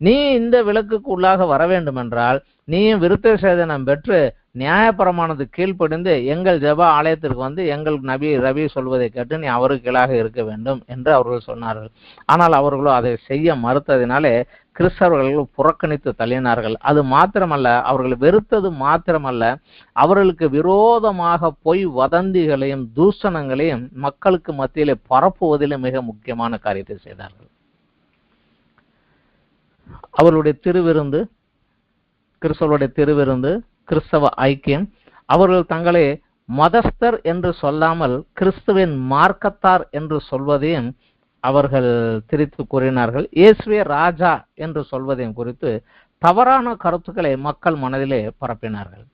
நீ இந்த விலக்குக்கு உள்ளாக வர வேண்டும் என்றால் நீயும் விருத்த சேதனம் பெற்று நியாயப்பிரமாணத்துக்கு கீழ்ப்படிந்து எங்கள் ஜெப ஆலயத்திற்கு வந்து எங்கள் ரவி சொல்வதை கேட்டு நீ அவருக்கு கீழாக இருக்க வேண்டும் என்று அவர்கள் சொன்னார்கள். ஆனால் அவர்களோ அதை செய்ய மறுத்ததினாலே கிறிஸ்தவர்கள் புறக்கணித்து தள்ளினார்கள். அது மாத்திரமல்ல, அவர்கள் வெறுத்தது மாத்திரமல்ல, அவர்களுக்கு விரோதமாக பொய் வதந்திகளையும் தூஷணங்களையும் மக்களுக்கு மத்தியிலே பரப்புவதில் மிக முக்கியமான காரியத்தை செய்தார்கள். அவர்களுடைய திருவிருந்து, கிறிஸ்தவருடைய திருவிருந்து, கிறிஸ்தவ ஐக்கியம், அவர்கள் தங்களை மதஸ்தர் என்று சொல்லாமல் கிறிஸ்துவின் மார்க்கத்தார் என்று சொல்வதையும் அவர்கள் திரித்து கூறினார்கள். இயேசுவே ராஜா என்று சொல்வதையும் குறித்து தவறான கருத்துக்களை மக்கள் மனதிலே பரப்பினார்கள்.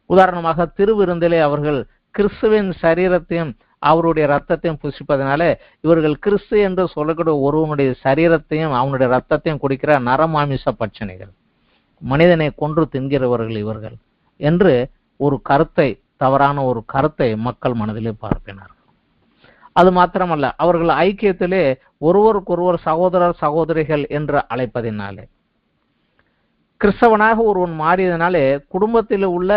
உதாரணமாக, திருவிருந்திலே அவர்கள் கிறிஸ்துவின் சரீரத்தையும் அவருடைய ரத்தத்தையும் புசிப்பதனால இவர்கள் கிறிஸ்து என்று சொல்லக்கூடிய ஒருவனுடைய சரீரத்தையும் அவனுடைய ரத்தத்தையும் குடிக்கிற நரமாமிச பட்சணிகள், மனிதனை கொன்று தின்கிறவர்கள் இவர்கள் என்று ஒரு கருத்தை, தவறான ஒரு கருத்தை மக்கள் மனதிலே பரப்பினார்கள். அது மாத்திரமல்ல, அவர்கள் ஐக்கியத்திலே ஒருவருக்கொருவர் சகோதரர் சகோதரிகள் என்று அழைப்பதினாலே, கிறிஸ்தவனாக ஒருவன் மாறியதனாலே குடும்பத்தில் உள்ள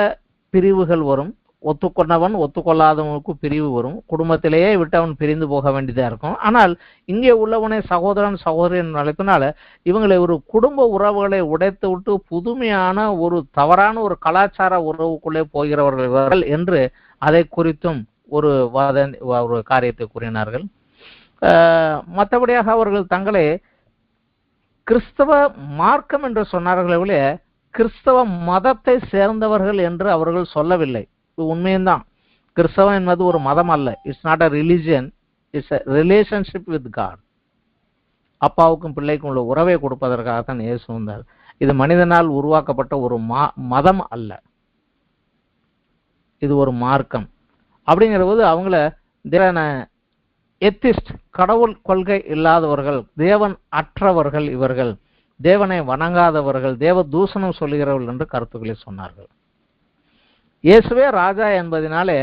பிரிவுகள் வரும். ஒத்துக்கொண்டவன் ஒத்துக்கொள்ளாதவனுக்கு பிரிவு வரும். குடும்பத்திலேயே விட்டு அவன் பிரிந்து போக வேண்டியதா இருக்கும். ஆனால் இங்கே உள்ளவனை சகோதரன் சகோதரன் அழைப்பதனால இவங்களை ஒரு குடும்ப உறவுகளை உடைத்து விட்டு புதுமையான ஒரு தவறான ஒரு கலாச்சார உறவுக்குள்ளே போகிறவர்கள் இவர்கள் என்று அதை குறித்தும் ஒரு காரியத்தை கூறினார்கள். மற்றபடியாக அவர்கள் தங்களை கிறிஸ்தவ மார்க்கம் என்று சொன்னார்களே, கிறிஸ்தவ மதத்தை சேர்ந்தவர்கள் என்று அவர்கள் சொல்லவில்லை. இது உண்மையும்தான். கிறிஸ்தவம் என்பது ஒரு மதம் அல்ல. It's not a religion, it's a relationship with God. அப்பாவுக்கும் பிள்ளைக்கும் உள்ள உறவை கொடுப்பதற்காகத்தான் இயேசு வந்தார். இது மனிதனால் உருவாக்கப்பட்ட ஒரு மதம் அல்ல, இது ஒரு மார்க்கம். அப்படிங்கிற போது அவங்கள எத்திஸ்ட், கடவுள் கொள்கை இல்லாதவர்கள், தேவன் அற்றவர்கள், இவர்கள் தேவனை வணங்காதவர்கள், தேவ தூஷணம் சொல்லுகிறவர்கள் என்று கருத்துக்களை சொன்னார்கள். இயேசுவே ராஜா என்பதனாலே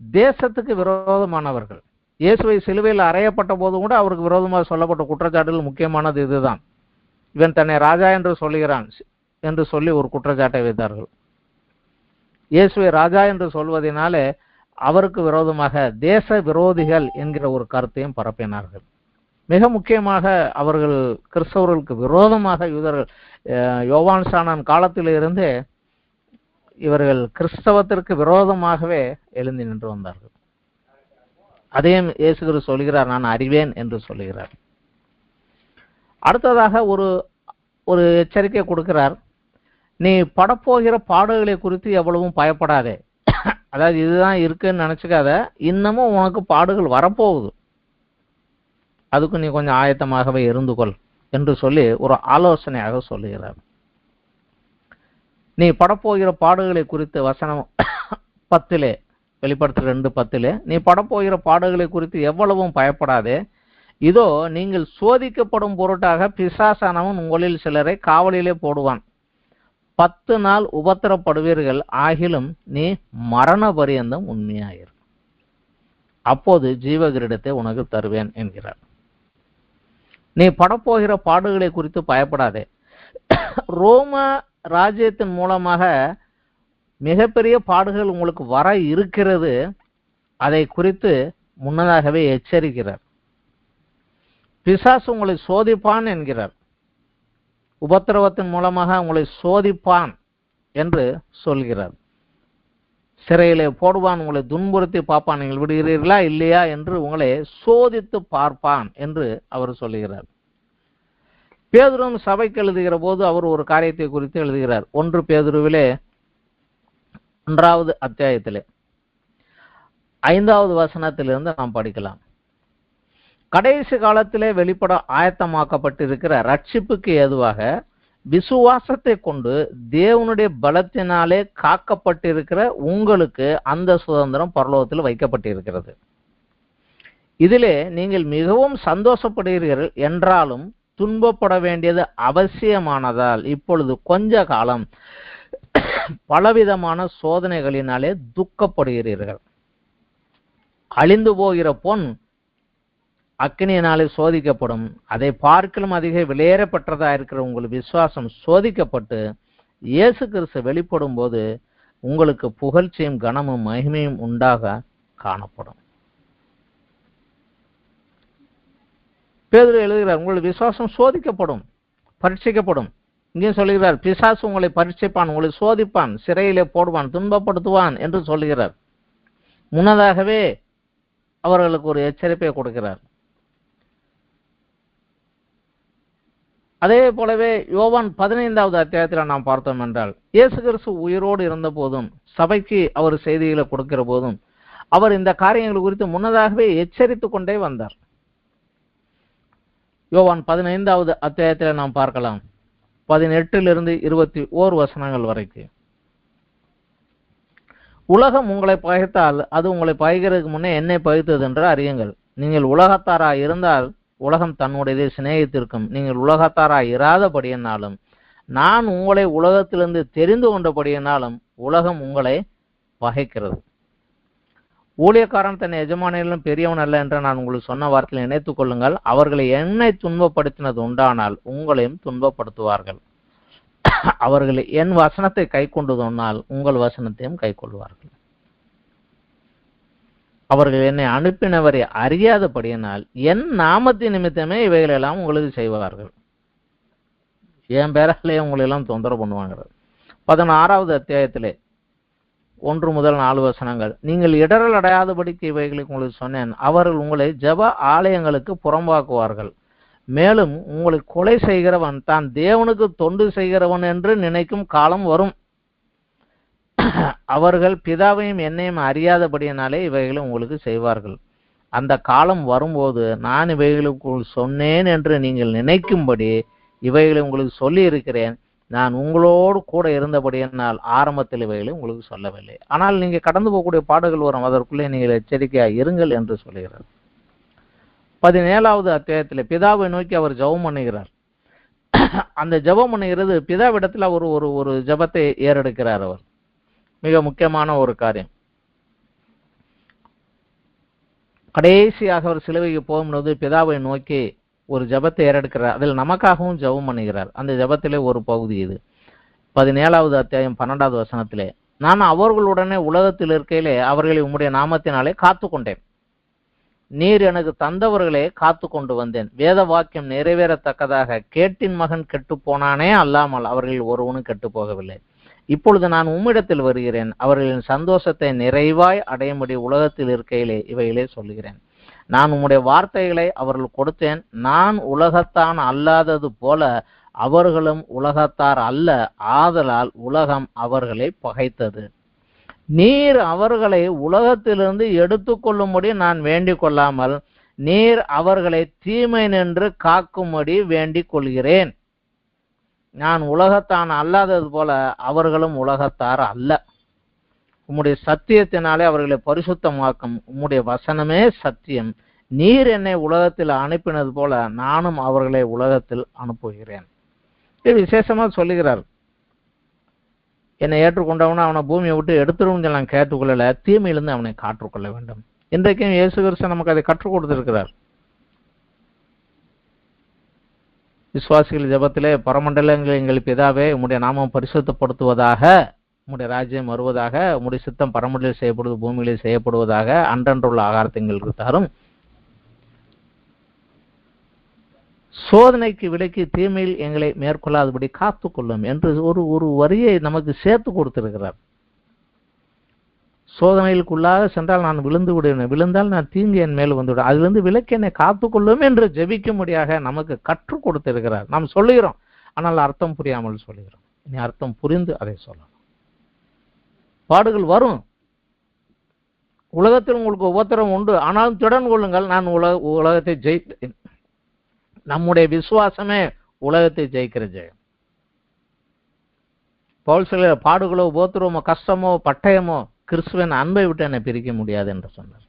தேசத்துக்கு விரோதமானவர்கள். இயேசுவை சிலுவையில் அறையப்பட்ட போது கூட அவருக்கு விரோதமாக சொல்லப்பட்ட குற்றச்சாட்டுகள் முக்கியமானது இதுதான். இவன் தன்னை ராஜா என்று சொல்லுகிறான் என்று சொல்லி ஒரு குற்றச்சாட்டை வைத்தார்கள். இயேசுவை ராஜா என்று சொல்வதனாலே அவருக்கு விரோதமாக தேச விரோதிகள் என்கிற ஒரு கருத்தையும் பரப்பினார்கள். மிக முக்கியமாக அவர்கள் கிறிஸ்தவர்களுக்கு விரோதமாக யூதர்கள் யோவான் ஸ்நானன் காலத்திலிருந்தே இவர்கள் கிறிஸ்தவத்திற்கு விரோதமாகவே எழுந்து நின்று வந்தார்கள். அதையும் இயேசு கிறிஸ்து சொல்கிறார், நான் அறிவேன் என்று சொல்லுகிறார். அடுத்ததாக ஒரு எச்சரிக்கை கொடுக்கிறார். நீ படப்போகிற பாடுகளை குறித்து எவ்வளவும் பயப்படாதே. அதாவது இதுதான் இருக்குன்னு நினைச்சுக்காத, இன்னமும் உனக்கு பாடுகள் வரப்போகுது, அதுக்கு நீ கொஞ்சம் ஆயத்தமாகவே இருந்து கொள் என்று சொல்லி ஒரு ஆலோசனையாக சொல்லுகிறார். நீ படப்போகிற பாடுகளை குறித்து வசனம் 10 வெளிப்படுத்தல் 2:10 நீ படப்போகிற பாடுகளை குறித்து எவ்வளவும் பயப்படாதே. இதோ நீங்கள் சோதிக்கப்படும் பொருட்டாக பிசாசானவன் உங்களில் சிலரை காவலிலே போடுவான். 10 நாள் உபத்திரப்படுவீர்கள், ஆகிலும் நீ மரண பரியந்தம் உண்மையாயிரு, அப்போது ஜீவகிரீடத்தை உனக்கு தருவேன் என்கிறார். நீ படப்போகிற பாடுகளை குறித்து பயப்படாதே. ரோம ராஜ்யத்தின் மூலமாக மிகப்பெரிய பாடுகள் உங்களுக்கு வர இருக்கிறது, அதை குறித்து முன்னதாகவே எச்சரிக்கிறார். பிசாசு உங்களை சோதிப்பான் என்கிறார். உபத்திரவத்தின் மூலமாக உங்களை சோதிப்பான் என்று சொல்கிறார். சிறையிலே போடுவான், உங்களை துன்புறுத்தி பார்ப்பான், நீங்கள் விடுகிறீர்களா இல்லையா என்று உங்களை சோதித்து பார்ப்பான் என்று அவர் சொல்லுகிறார். பேதுரும் சபைக்கு எழுதுகிற போது அவர் ஒரு காரியத்தை குறித்து எழுதுகிறார். 1 பேதுருவிலே 1வது அத்தியாயத்திலே 5வது வசனத்திலிருந்து நாம் படிக்கலாம். கடைசி காலத்திலே வெளிப்பட ஆயத்தமாக்கப்பட்டிருக்கிற ரட்சிப்புக்கு ஏதுவாக விசுவாசத்தை கொண்டு தேவனுடைய பலத்தினாலே காக்கப்பட்டிருக்கிற உங்களுக்கு அந்த சுதந்திரம் பரலோகத்தில் வைக்கப்பட்டிருக்கிறது. இதிலே நீங்கள் மிகவும் சந்தோஷப்படுகிறீர்கள் என்றாலும் துன்பப்பட வேண்டியது அவசியமானதால் இப்பொழுது கொஞ்ச காலம் பலவிதமான சோதனைகளினாலே துக்கப்படுகிறீர்கள். அழிந்து போகிற பொன் அக்கினியினாலே சோதிக்கப்படும், அதை பார்க்கலும் அதிக விலையேறப்பட்டதா இருக்கிற உங்கள் விசுவாசம் சோதிக்கப்பட்டு இயேசு கிறிஸ்து வெளிப்படும் போது உங்களுக்கு புகழ்ச்சியும் கனமும் மகிமையும் உண்டாக காணப்படும். பேதுரு எழுதுகிறார், உங்கள் விசுவாசம் சோதிக்கப்படும். பரீட்சிக்கப்படும். இங்கேயும் சொல்லுகிறார், பிசாசு உங்களை பரீட்சிப்பான், உங்களை சோதிப்பான், சிறையிலே போடுவான், துன்பப்படுத்துவான் என்று சொல்லுகிறார். முன்னதாகவே அவர்களுக்கு ஒரு எச்சரிப்பை கொடுக்கிறார். அதே போலவே யோவான் 15வது அத்தியாயத்தில் நாம் பார்த்தோம் என்றால், இயேசு கிறிஸ்து உயிரோடு இருந்த போதும் சபைக்கு அவர் செய்திகளை கொடுக்கிற போதும் அவர் இந்த காரியங்கள் குறித்து முன்னதாகவே எச்சரித்துக் கொண்டே வந்தார். யோவான் 15வது அத்தியாயத்தில் நாம் பார்க்கலாம், 18 21 வசனங்கள் வரைக்கும். உலகம் உங்களை பகைத்தால் அது உங்களை பகைக்கிறதுக்கு முன்னே என்னை பகைத்தது என்று அறியுங்கள். நீங்கள் உலகத்தாராய் இருந்தால் உலகம் தன்னுடையதை சிநேகித்திருக்கும். நீங்கள் உலகத்தாராய் இராதபடியினாலும் நான் உங்களை உலகத்திலிருந்து தெரிந்து கொண்டபடியினாலும் உலகம் உங்களை பகைக்கிறது. ஊழியக்காரன் தன் எஜமானியிலும் பெரியவன் அல்ல என்று நான் உங்களுக்கு சொன்ன வார்த்தையில் நினைத்துக் கொள்ளுங்கள். அவர்களை என்னை துன்பப்படுத்தினது உண்டானால் உங்களையும் துன்பப்படுத்துவார்கள். அவர்கள் என் வசனத்தை கை கொண்டு சொன்னால் உங்கள் வசனத்தையும் கை கொள்வார்கள். அவர்கள் என்னை அனுப்பினவரை அறியாதபடியினால் என் நாமத்தின் நிமித்தமே இவைகளெல்லாம் உங்களுக்கு செய்வார்கள். என் பேராலே உங்களெல்லாம் தொந்தரவு பண்ணுவாங்க. 16வது அத்தியாயத்திலே 1 முதல் 4 வசனங்கள். நீங்கள் இடரல் அடையாதபடிக்கு இவைகளை உங்களுக்கு சொன்னேன். அவர்கள் உங்களை ஜெப ஆலயங்களுக்கு புறம்பாக்குவார்கள். மேலும் உங்களை கொலை செய்கிறவன் தான் தேவனுக்கு தொண்டு செய்கிறவன் என்று நினைக்கும் காலம் வரும். அவர்கள் பிதாவையும் என்னையும் அறியாதபடியினாலே இவைகளை உங்களுக்கு செய்வார்கள். அந்த காலம் வரும்போது நான் இவைகளுக்குள் சொன்னேன் என்று நீங்கள் நினைக்கும்படி இவைகளை உங்களுக்கு சொல்லி இருக்கிறேன். நான் உங்களோடு கூட இருந்தபடியினால் ஆரம்பத்தில் இவைகளை உங்களுக்கு சொல்லவில்லை. ஆனால் நீங்கள் கடந்து போகக்கூடிய பாடுகள் வரும், அதற்குள்ளே நீங்கள் எச்சரிக்கையாக இருங்கள் என்று சொல்லுகிறார். 17வது அத்தியாயத்தில் பிதாவை நோக்கி அவர் ஜெபம் பண்ணுகிறார். அந்த ஜெபம் பண்ணுகிறது பிதாவிடத்தில் அவர் ஒரு ஜெபத்தை ஏறெடுக்கிறார். அவர் மிக முக்கியமான ஒரு காரியம். கடைசியாக அவர் சிலுவைக்கு போகும்போது பிதாவை நோக்கி ஒரு ஜெபத்தை ஏறெடுக்கிறார். அதில் நமக்காகவும் ஜெபம் பண்ணுகிறார். அந்த ஜெபத்திலே ஒரு பகுதி இது. 17வது அத்தியாயம் 12வது வசனத்திலே, நான் அவர்களுடனே உலகத்தில் இருக்கையிலே அவர்களை உம்முடைய நாமத்தினாலே காத்து கொண்டேன். நீர் எனக்கு தந்தவர்களே காத்து கொண்டு வந்தேன். வேத வாக்கியம் நிறைவேறத்தக்கதாக கேட்டின் மகன் கெட்டு போனானே அல்லாமல் அவர்கள் ஒருவனும் கெட்டு போகவில்லை. இப்பொழுது நான் உம்மிடத்தில் வருகிறேன். அவர்களின் சந்தோஷத்தை நிறைவாய் அடையும்படி உலகத்தில் இருக்கையிலே இவைகளே சொல்லுகிறேன். நான் உம்முடைய வார்த்தைகளை அவர்கள் கொடுத்தேன். நான் உலகத்தான் அல்லாதது போல அவர்களும் உலகத்தார் அல்ல. ஆதலால் உலகம் அவர்களை பகைத்தது. நீர் அவர்களை உலகத்திலிருந்து எடுத்துக்கொள்ளும்படி நான் வேண்டிக் கொள்ளாமல் நீர் அவர்களை தீமை நின்று காக்கும்படி வேண்டிக் கொள்கிறேன். நான் உலகத்தான் அல்லாதது போல அவர்களும் உலகத்தார் அல்ல. உம்முடைய சத்தியத்தினாலே அவர்களை பரிசுத்தமாக்கும். உம்முடைய வசனமே சத்தியம். நீர் என்னை உலகத்தில் அனுப்பினது போல நானும் அவர்களை உலகத்தில் அனுப்புகிறேன். இது விசேஷமா சொல்லுகிறார். என்னை ஏற்றுக்கொண்டவன அவனை பூமியை விட்டு எடுத்துடும் நான் கேட்டுக்கொள்ளல, தீமையிலிருந்து அவனை காற்றுக்கொள்ள வேண்டும். இன்றைக்கும் இயேசு கிறிஸ்து நமக்கு அதை கற்றுக் கொடுத்திருக்கிறார். விசுவாசிகள் ஜெபத்திலே பரமண்டலங்கள் எங்கள் பிதாவே உம்முடைய நாமம் பரிசுத்தப்படுத்துவதாக, உம்முடைய ராஜ்யம் வருவதாக, உம்முடைய சித்தம் பரமண்டலில் செய்யப்படுவது பூமியிலே செய்யப்படுவதாக, அன்றன்றுள்ள ஆகாரத்தை எங்களுக்கு தாரும், சோதனைக்கு விலக்கி தீமையில் எங்களை மேற்கொள்ளாதபடி காத்துக்கொள்ளும் என்று ஒரு வரியை நமக்கு சேர்த்து கொடுத்திருக்கிறார். சோதனைகளுக்குள்ளாக சென்றால் நான் விழுந்து விடுவேன், விழுந்தால் நான் தீங்கு என் மேல் வந்துவிடும், அதிலிருந்து விலக்கி என்னை காத்துக்கொள்ளும் என்று ஜெபிக்கும்படியாக நமக்கு கற்றுக் கொடுத்திருக்கிறார். நாம் சொல்லுகிறோம், ஆனால் அர்த்தம் புரியாமல் சொல்லுகிறோம். இனி அர்த்தம் புரிந்து அதை சொல்லணும். பாடுகள் வரும். உலகத்தில் உங்களுக்கு உபத்திரம் உண்டு, ஆனாலும் திடன் கொள்ளுங்கள், நான் உலகத்தை ஜெயித்தேன். நம்முடைய விசுவாசமே உலகத்தை ஜெயிக்கிற ஜெயம். பவுல் சொல்ல, பாடுகளோ உபத்திரமோ கஷ்டமோ பட்டயமோ கிறிஸ்துவின் அன்பை விட்டு என்னை பிரிக்க முடியாது என்று சொன்னார்.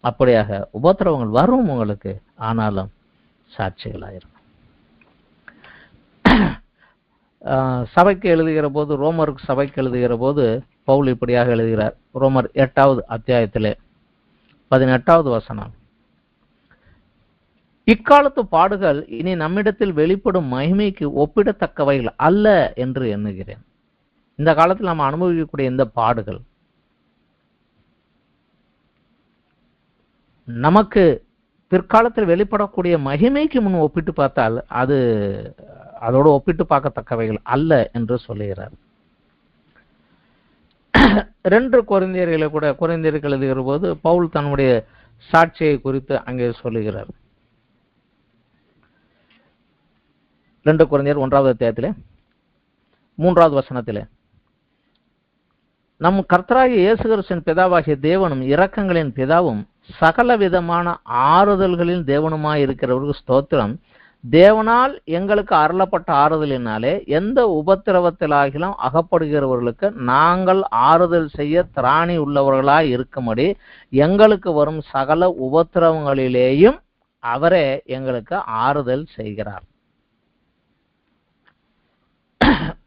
அப்படியாக உபத்திரவங்கள் வரும் உங்களுக்கு, ஆனாலும் சாட்சிகளாயிரும். சபைக்கு எழுதுகிற போது, ரோமருக்கு சபைக்கு எழுதுகிற போது பவுல் இப்படியாக எழுதுகிறார். ரோமர் 8வது அத்தியாயத்திலே 18வது வசனம், இக்காலத்து பாடுகள் இனி நம்மிடத்தில் வெளிப்படும் மகிமைக்கு ஒப்பிடத்தக்கவைகள் அல்ல என்று எண்ணுகிறேன். இந்த காலத்தில் நாம் அனுபவிக்கக்கூடிய இந்த பாடுகள் நமக்கு பிற்காலத்தில் வெளிப்படக்கூடிய மகிமைக்கு முன் ஒப்பிட்டு பார்த்தால் அது அதோடு ஒப்பிட்டு பார்க்கத்தக்கவைகள் அல்ல என்று சொல்லுகிறார். 2 கொரிந்தியர்கள் எழுதுகிற போது பவுல் தன்னுடைய சாட்சியை குறித்து அங்கே சொல்லுகிறார். 2 கொரிந்தியர் 1வது அத்தியாயத்திலே 3வது வசனத்திலே, நம் கர்த்தராகிய இயேசு கிறிஸ்துவின் பிதாவாகிய தேவனும் இரக்கங்களின் பிதாவும் சகல விதமான ஆறுதல்களின் தேவனுமாய் இருக்கிறவருக்கு ஸ்தோத்திரம். தேவனால் எங்களுக்கு அருளப்பட்ட ஆறுதலினாலே எந்த உபத்திரவத்திலாகிலும் அகப்படுகிறவர்களுக்கு நாங்கள் ஆறுதல் செய்ய திராணி உள்ளவர்களாய் இருக்கும்படி எங்களுக்கு வரும் சகல உபத்திரவங்களிலேயும் அவரே எங்களுக்கு ஆறுதல் செய்கிறார்.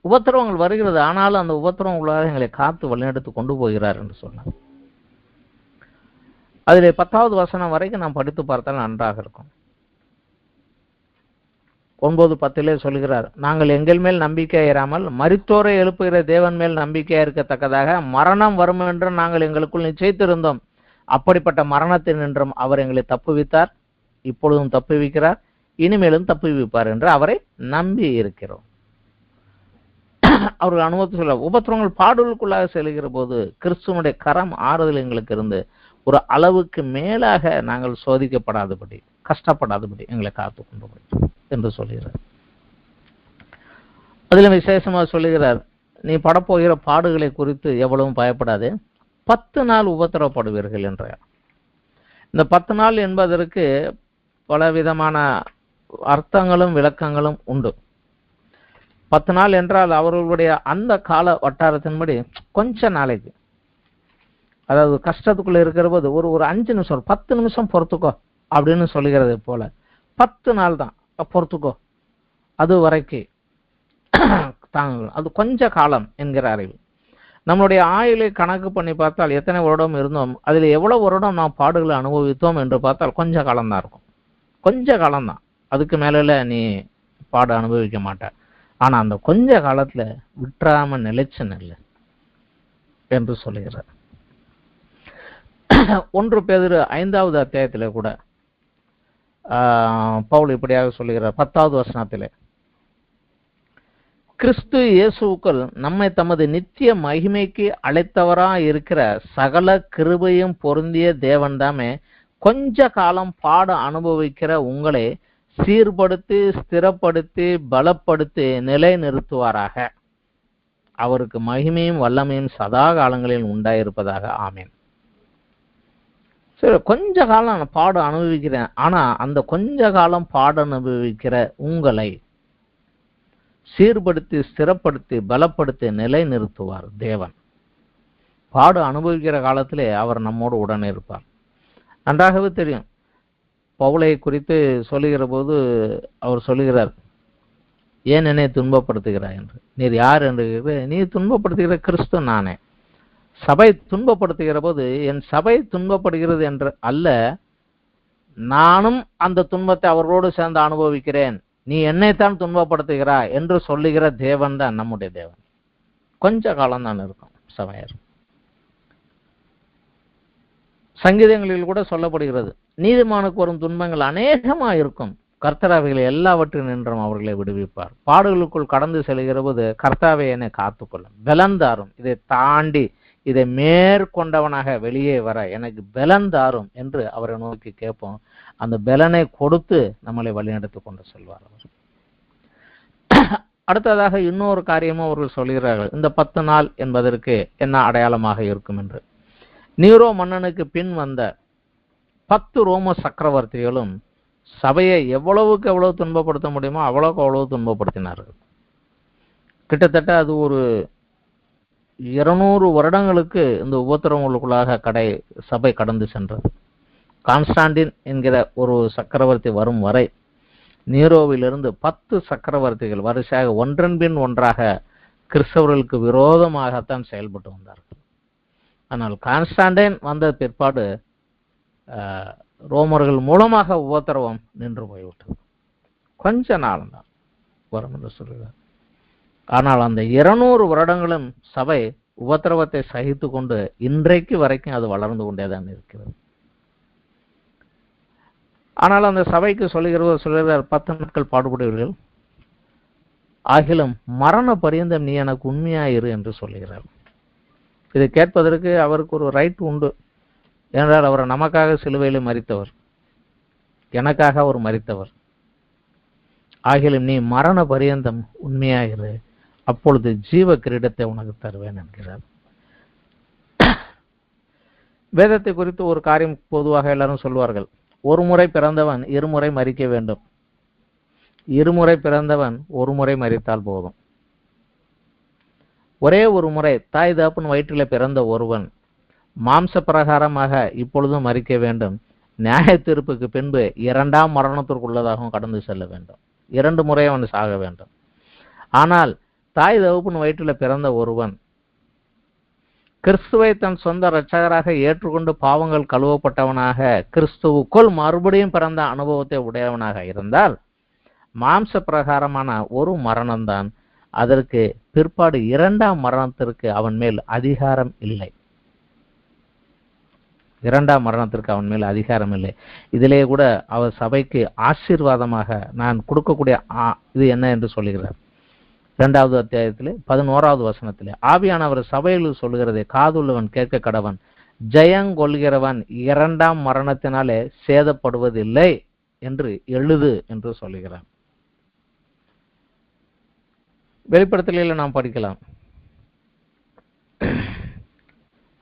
உபத்திரவங்கள் வருகிறது, ஆனாலும் அந்த உபத்திரவங்களாக எங்களை காத்து வழிநடத்தி கொண்டு போகிறார் என்று சொன்னார். அதிலே 10வது வசனம் வரைக்கும் நாம் படித்து பார்த்தால் நன்றாக இருக்கும். 9:10 சொல்கிறார், நாங்கள் எங்கள் மேல் நம்பிக்கையிராமல் மரித்தோரை எழுப்புகிற தேவன் மேல் நம்பிக்கையா இருக்கத்தக்கதாக மரணம் வரும் என்று நாங்கள் எங்களுக்குள் நிச்சயித்திருந்தோம். அப்படிப்பட்ட மரணத்தின் நின்றும் அவர் எங்களை தப்புவித்தார், இப்பொழுதும் தப்புவிக்கிறார், இனிமேலும் தப்புவிப்பார் என்று அவரை நம்பி இருக்கிறோம். அவர்கள் அனுபவத்தை சொல்ல, உபத்திரவங்கள் பாடுகளுக்குள்ளாக செல்கிற போது கிறிஸ்துவனுடைய கரம் ஆறுதல் எங்களுக்கு இருந்து ஒரு அளவுக்கு மேலாக நாங்கள் சோதிக்கப்படாதபடி கஷ்டப்படாதபடி எங்களை காத்து கொண்டு என்று சொல்லுகிறார். அதிலும் விசேஷமாக சொல்லுகிறார், நீ படப்போகிற பாடுகளை குறித்து எவ்வளவும் பயப்படாது, 10 நாள் உபத்திரவப்படுவீர்கள் என்றார். இந்த 10 நாள் என்பதற்கு பலவிதமான அர்த்தங்களும் விளக்கங்களும் உண்டு. 10 நாள் என்றால் அவர்களுடைய அந்த கால வட்டாரத்தின்படி கொஞ்ச நாளைக்கு, அதாவது கஷ்டத்துக்குள்ள இருக்கிற போது ஒரு 5 நிமிஷம் 10 நிமிஷம் பொறுத்துக்கோ அப்படின்னு சொல்லுகிறது போல 10 நாள் தான் பொறுத்துக்கோ, அது வரைக்கும் தாங்க, அது கொஞ்ச காலம் என்கிற அறிவு. நம்மளுடைய ஆயுளை கணக்கு பண்ணி பார்த்தால் எத்தனை வருடம் இருந்தோம், அதில் எவ்வளவு வருடம் நாம் பாடுகளை அனுபவித்தோம் என்று பார்த்தால் கொஞ்ச காலம்தான் இருக்கும். கொஞ்ச காலம்தான், அதுக்கு மேல நீ பாடு அனுபவிக்க மாட்ட. ஆனா அந்த கொஞ்ச காலத்துல விட்டுறாம நிலைச்சு நெல்லு என்று சொல்லுகிறார். 1 பேதுரு 5வது அத்தியாயத்திலே கூட பவுல் இப்படியாக சொல்லுகிறார். 10வது வசனத்திலே, கிறிஸ்து இயேசுவுக்குள் நம்மை தமது நித்திய மகிமைக்கு அழைத்தவராய் இருக்கிற சகல கிருபையும் பொருந்திய தேவன்தாமே கொஞ்ச காலம் பாடு அனுபவிக்கிற உங்களை சீர்படுத்தி ஸ்திரப்படுத்தி பலப்படுத்தி நிலை நிறுத்துவாராக. அவருக்கு மகிமையும் வல்லமையும் சதா காலங்களில் உண்டாயிருப்பதாக. ஆமீன். சரி, கொஞ்ச காலம் பாடு அனுபவிக்கிறேன், ஆனா அந்த கொஞ்ச காலம் பாடு அனுபவிக்கிற உங்களை சீர்படுத்தி ஸ்திரப்படுத்தி பலப்படுத்தி நிலை நிறுத்துவார் தேவன். பாடு அனுபவிக்கிற காலத்திலே அவர் நம்மோடு உடனே இருப்பார். நன்றாகவே தெரியும். பவுலை குறித்து சொல்லுகிற போது அவர் சொல்லுகிறார், ஏன் என்னை துன்பப்படுத்துகிறாய் என்று. நீர் யார் என்று, நீ துன்பப்படுத்துகிற கிறிஸ்து நானே. சபை துன்பப்படுத்துகிற போது என் சபை துன்பப்படுகிறது என்று அல்ல, நானும் அந்த துன்பத்தை அவர்களோடு சேர்ந்து அனுபவிக்கிறேன், நீ என்னைத்தான் துன்பப்படுத்துகிறாய் என்று சொல்லுகிற தேவன் தான் நம்முடைய தேவன். கொஞ்ச காலம் தான் இருக்கும் சபையர். சங்கீதங்களில் கூட சொல்லப்படுகிறது, நீதிமானுக்கு வரும் துன்பங்கள் அநேகமா இருக்கும், கர்த்தராவைகளை எல்லாவற்றின் நின்றும் அவர்களை விடுவிப்பார். பாடுகளுக்குள் கடந்து செல்கிற போது கர்த்தாவை என்னை காத்துக்கொள்ளும், பலந்தாரும், இதை தாண்டி இதை மேற்கொண்டவனாக வெளியே வர எனக்கு பலந்தாரும் என்று அவரை நோக்கி கேட்போம். அந்த பலனை கொடுத்து நம்மளை வழிநடத்தி கொண்டு செல்வார் அவர். அடுத்ததாக இன்னொரு காரியமும் அவர்கள் சொல்கிறார்கள், இந்த 10 நாள் என்பதற்கு என்ன அடையாளமாக இருக்கும் என்று. நீரோ மன்னனுக்கு பின் வந்த 10 ரோம சக்கரவர்த்திகளும் சபையை எவ்வளவுக்கு எவ்வளவு துன்பப்படுத்த முடியுமோ அவ்வளவுக்கு அவ்வளவு துன்பப்படுத்தினார்கள். கிட்டத்தட்ட அது ஒரு 200 வருடங்களுக்கு இந்த உபத்திரவங்களுக்குள்ளாக சபை கடந்து சென்றது. கான்ஸ்டாண்டின் என்கிற ஒரு சக்கரவர்த்தி வரும் வரை நீரோவிலிருந்து 10 சக்கரவர்த்திகள் வரிசையாக ஒன்றன் பின் ஒன்றாக கிறிஸ்தவர்களுக்கு விரோதமாகத்தான் செயல்பட்டு வந்தார்கள். ஆனால் கான்ஸ்டாண்டின் வந்த பிற்பாடு ரோமர்கள் மூலமாக உபத்திரவம் நின்று போய்விட்டது. கொஞ்ச நாள் தான் வரும் என்று சொல்கிறார். ஆனால் அந்த 200 வருடங்களும் சபை உபத்திரவத்தை சகித்து கொண்டு இன்றைக்கு வரைக்கும் அது வளர்ந்து கொண்டேதான் இருக்கிறது. ஆனால் அந்த சபைக்கு சொல்லுகிறார் 10 நாட்கள் பாடுபடுவீர்கள், ஆகிலும் மரண பரியந்தம் நீ எனக்கு உண்மையாயிரு என்று சொல்லுகிறார். இதை கேட்பதற்கு அவருக்கு ஒரு ரைட் உண்டு. ஏனென்றால் அவர் நமக்காக சிலுவையில் மரித்தவர், எனக்காக அவர் மரித்தவர். ஆகிலும் நீ மரண பரியந்தம் உண்மையாயிரு, அப்பொழுது ஜீவ கிரீடத்தை உனக்கு தருவேன் என்கிறார். வேதத்தை குறித்து ஒரு காரியம் பொதுவாக எல்லாரும் சொல்வார்கள். ஒரு முறை பிறந்தவன் இருமுறை மரிக்க வேண்டும், இருமுறை பிறந்தவன் ஒரு முறை மரித்தால் போதும். ஒரே ஒரு முறை தாய் தகப்பன் வயிற்றில பிறந்த ஒருவன் மாம்ச பிரகாரமாக இப்பொழுதும் மரிக்க வேண்டும். நியாய தீர்ப்புக்கு பின்பு இரண்டாம் மரணத்திற்குள்ளதாகவும் கடந்து செல்ல வேண்டும். 2 முறை அவன் சாக வேண்டும். ஆனால் தாய் தகப்பன் வயிற்றில பிறந்த ஒருவன் கிறிஸ்துவை தன் சொந்த இரட்சகராக ஏற்றுக்கொண்டு பாவங்கள் கழுவப்பட்டவனாக கிறிஸ்துவுக்குள் மறுபடியும் பிறந்த அனுபவத்தை உடையவனாக இருந்தால் மாம்ச பிரகாரமான ஒரு மரணம்தான். அதற்கு பிற்பாடு இரண்டாம் மரணத்திற்கு அவன் மேல் அதிகாரம் இல்லை. இரண்டாம் மரணத்திற்கு அவன் மேல் அதிகாரம் இல்லை. இதிலே கூட அவர் சபைக்கு ஆசீர்வாதமாக நான் கொடுக்கக்கூடிய இது என்ன என்று சொல்லுகிறார். 2வது அத்தியாயத்திலே 11வது வசனத்திலே ஆவியானவர் சபையில் சொல்லுகிறதை காதுள்ளவன் கேட்க கடவன். ஜெயங்கொள்கிறவன் இரண்டாம் மரணத்தினாலே சேதப்படுவதில்லை என்று எழுது என்று சொல்லுகிறான். வெளிப்படுத்தலில் நாம் படிக்கலாம்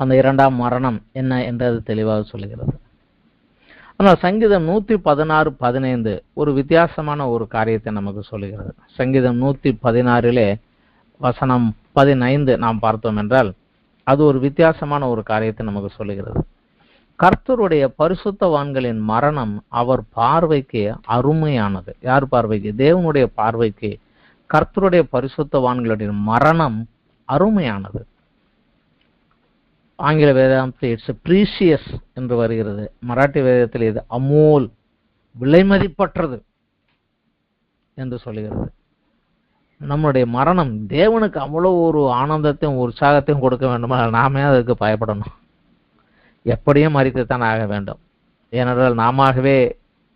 அந்த இரண்டாம் மரணம் என்ன என்று தெளிவாக சொல்லுகிறது. ஆனால் சங்கீதம் 116:15 ஒரு வித்தியாசமான ஒரு காரியத்தை நமக்கு சொல்லுகிறது. சங்கீதம் 116 வசனம் 15 நாம் பார்த்தோம் என்றால் அது ஒரு வித்தியாசமான ஒரு காரியத்தை நமக்கு சொல்லுகிறது. கர்த்தருடைய பரிசுத்தவான்களின் மரணம் அவர் பார்வைக்கு அருமையானது. யார் பார்வைக்கு? தேவனுடைய பார்வைக்கு கர்த்தருடைய பரிசுத்தவான்களுடைய மரணம் அருமையானது. ஆங்கில வேதாந்தத்தில் இட்ஸ் ப்ரீசியஸ் என்று வருகிறது. மராட்டி வேதத்தில் இது அமோல், விலைமதிப்பற்றது என்று சொல்லுகிறது. நம்முடைய மரணம் தேவனுக்கு அவ்வளவு ஒரு ஆனந்தத்தையும் உற்சாகத்தையும் கொடுக்க வேண்டுமா? நாமே அதுக்கு பயப்படணும். எப்படியும் மரித்துத்தான் ஆக வேண்டும். ஏனென்றால் நாமவே